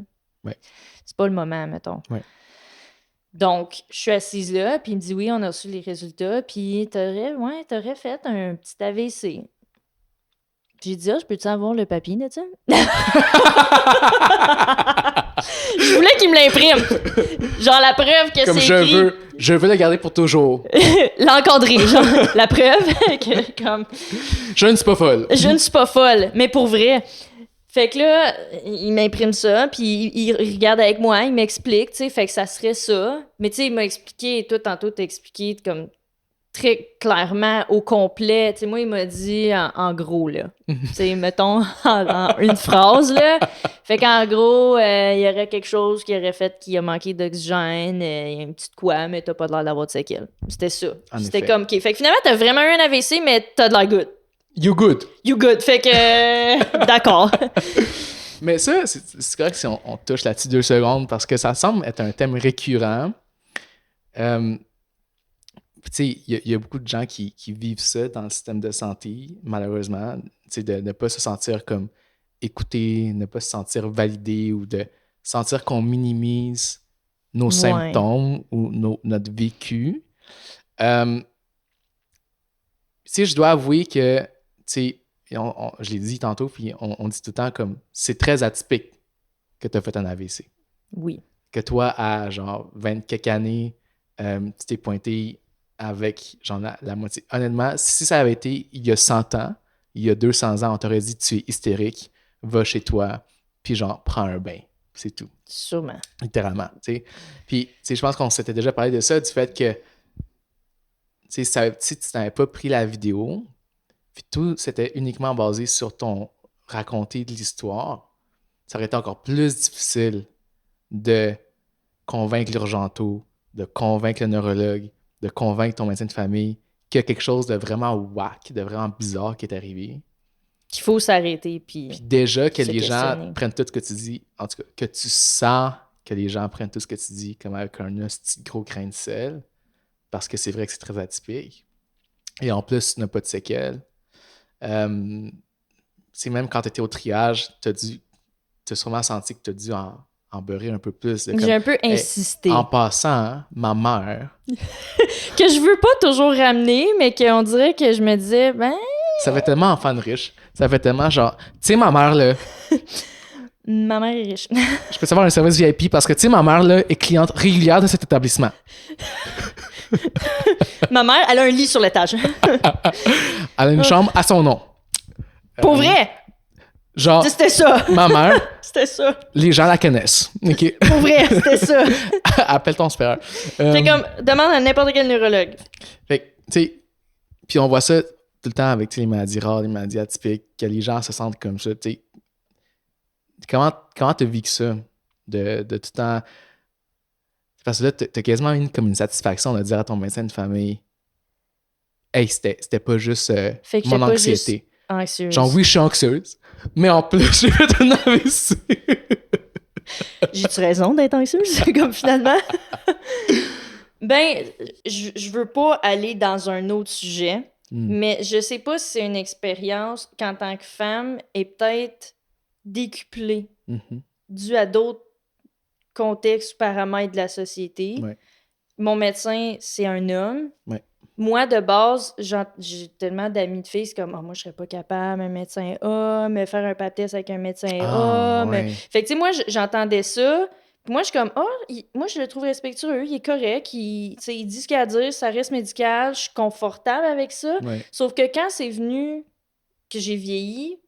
c'est pas le moment, mettons. Ouais. Donc, je suis assise là, puis il me dit, oui, on a reçu les résultats, puis t'aurais fait un petit AVC. J'ai dit, je peux-tu avoir le papier de ça? Je voulais qu'il me l'imprime. Genre la preuve que comme c'est écrit. Je veux le garder pour toujours. L'encadrer, genre la preuve que comme... Je ne suis pas folle. Je ne suis pas folle, mais pour vrai. Fait que là, il m'imprime ça, puis il regarde avec moi, il m'explique, tu sais, fait que ça serait ça. Mais tu sais, il m'a expliqué, toi, tantôt, t'as expliqué comme très clairement, au complet. Tu sais, moi, il m'a dit en gros, là. Tu sais, mettons, en une phrase, là. Fait qu'en gros, il y aurait quelque chose qui aurait fait qu'il a manqué d'oxygène, il y a une petite quoi, mais t'as pas de l'air d'avoir de séquelles. C'était ça. C'était comme, OK. Fait que finalement, t'as vraiment eu un AVC, mais t'as de l'air good. You good. You good. Fait que, d'accord. Mais ça, c'est correct si on touche là-dessus 2 secondes, parce que ça semble être un thème récurrent. Tu sais, il y a beaucoup de gens qui vivent ça dans le système de santé, malheureusement. Tu sais, de ne pas se sentir comme écouté, ne pas se sentir validé ou de sentir qu'on minimise nos symptômes ou notre vécu. Tu sais, je dois avouer que, tu sais, je l'ai dit tantôt, puis on dit tout le temps comme c'est très atypique que tu as fait un AVC. Oui. Que toi, à genre 20 quelques années, tu t'es pointé avec genre la moitié. Honnêtement, si ça avait été il y a 100 ans, il y a 200 ans, on t'aurait dit tu es hystérique, va chez toi, puis genre prends un bain. C'est tout. Sûrement. Littéralement, tu sais. Puis, tu sais, je pense qu'on s'était déjà parlé de ça, du fait que, tu sais, si tu n'avais pas pris la vidéo, puis tout c'était uniquement basé sur ton raconter de l'histoire, ça aurait été encore plus difficile de convaincre l'urgento, de convaincre le neurologue, de convaincre ton médecin de famille qu'il y a quelque chose de vraiment whack, de vraiment bizarre qui est arrivé. Qu'il faut s'arrêter, puis déjà que les gens prennent tout ce que tu dis, en tout cas, que tu sens que les gens prennent tout ce que tu dis comme avec un petit gros grain de sel, parce que c'est vrai que c'est très atypique. Et en plus, tu n'as pas de séquelles. C'est même quand tu étais au triage, tu as sûrement senti que tu as dû en beurrer un peu plus. J'ai un peu insisté. En passant, hein, ma mère... que je veux pas toujours ramener, mais qu'on dirait que je me disais, ben... Ça fait tellement enfant de riche. Ça fait tellement genre... Tu sais, ma mère, là... Ma mère est riche. Je peux savoir un service VIP parce que, tu sais, ma mère, là, est cliente régulière de cet établissement. Ma mère, elle a un lit sur l'étage. Elle a une chambre à son nom. Pour vrai? Genre... C'était ça. Ma mère... C'était ça. Les gens la connaissent. Okay. Pour vrai, c'était ça. Appelle ton supérieur. C'est comme, demande à n'importe quel neurologue. Fait que, tu sais... Puis on voit ça tout le temps avec les maladies rares, les maladies atypiques, que les gens se sentent comme ça, tu sais. Comment t'as vécu ça? De tout le temps... Parce que là, t'as quasiment comme une satisfaction de dire à ton médecin de famille « Hey, c'était pas juste mon anxiété. » Anxieuse. Genre, oui, je suis anxieuse, mais en plus, j'ai fait un AVC. J'ai-tu raison d'être anxieuse? Comme finalement... Ben, je veux pas aller dans un autre sujet, mais je sais pas si c'est une expérience qu'en tant que femme est peut-être décuplée due à d'autres contextes ou paramètres de la société. Ouais. Mon médecin, c'est un homme. Ouais. Moi, de base, j'ai tellement d'amis de filles, c'est comme moi, je serais pas capable, un médecin homme, faire un pap test avec un médecin homme. Ouais. Fait que, tu sais, moi, j'entendais ça. Puis moi, je suis comme, moi, je le trouve respectueux, il est correct, il dit ce qu'il a à dire, ça reste médical, je suis confortable avec ça. Ouais. Sauf que quand c'est venu que j'ai vieilli,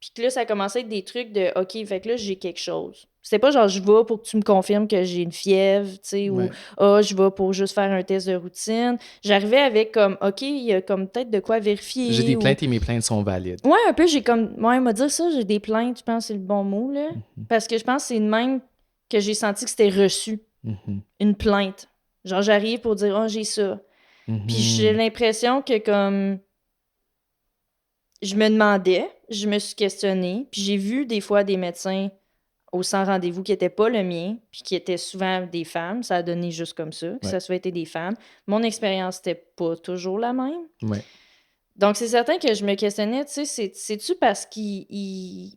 puis que là, ça a commencé à être des trucs de, OK, fait que là, j'ai quelque chose. C'était pas genre, je vais pour que tu me confirmes que j'ai une fièvre, tu sais, ou je vais pour juste faire un test de routine. J'arrivais avec comme, OK, il y a comme peut-être de quoi vérifier. J'ai des plaintes et mes plaintes sont valides. Ouais, un peu, j'ai comme, m'a dit ça, j'ai des plaintes, je pense que c'est le bon mot, là. Parce que je pense que c'est de même que j'ai senti que c'était reçu. Une plainte. Genre, j'arrive pour dire, j'ai ça. Puis j'ai l'impression que comme... Je me demandais, je me suis questionnée, puis j'ai vu des fois des médecins au sans rendez-vous qui n'était pas le mien, puis qui était souvent des femmes. Ça a donné juste comme ça, que ça soit été des femmes. Mon expérience n'était pas toujours la même. Ouais. Donc, c'est certain que je me questionnais, tu sais, c'est-tu parce qu'il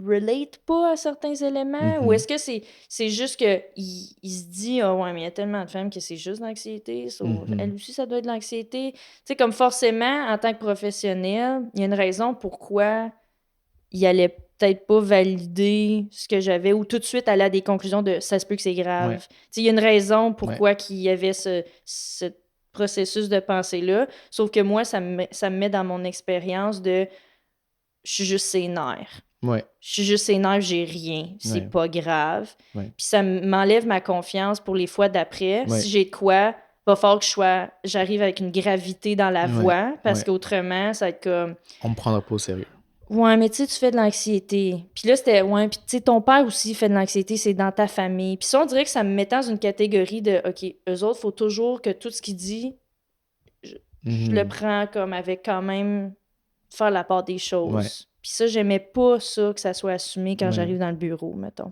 relate pas à certains éléments? Ou est-ce que c'est juste qu'il il se dit, ah ouais, mais il y a tellement de femmes que c'est juste de l'anxiété, elle aussi, ça doit être de l'anxiété. Tu sais, comme forcément, en tant que professionnel, il y a une raison pourquoi il allait peut-être pas valider ce que j'avais ou tout de suite aller à des conclusions de ça se peut que c'est grave. Ouais. Tu sais, il y a une raison pourquoi qu'il y avait ce processus de pensée-là. Sauf que moi, ça me met dans mon expérience de je suis juste ses nerfs. Ouais. Je suis juste ses nerfs, j'ai rien. C'est pas grave. Ouais. Puis ça m'enlève ma confiance pour les fois d'après. Ouais. Si j'ai de quoi, va falloir que j'arrive avec une gravité dans la voix parce qu'autrement, ça va être comme. On me prendra pas au sérieux. Ouais, mais tu sais, tu fais de l'anxiété. Puis là, c'était, ouais, puis tu sais, ton père aussi fait de l'anxiété, c'est dans ta famille. Puis ça, on dirait que ça me mettait dans une catégorie de, OK, eux autres, faut toujours que tout ce qu'il dit, je le prends comme avec quand même faire la part des choses. Puis ça, j'aimais pas ça, que ça soit assumé quand j'arrive dans le bureau, mettons.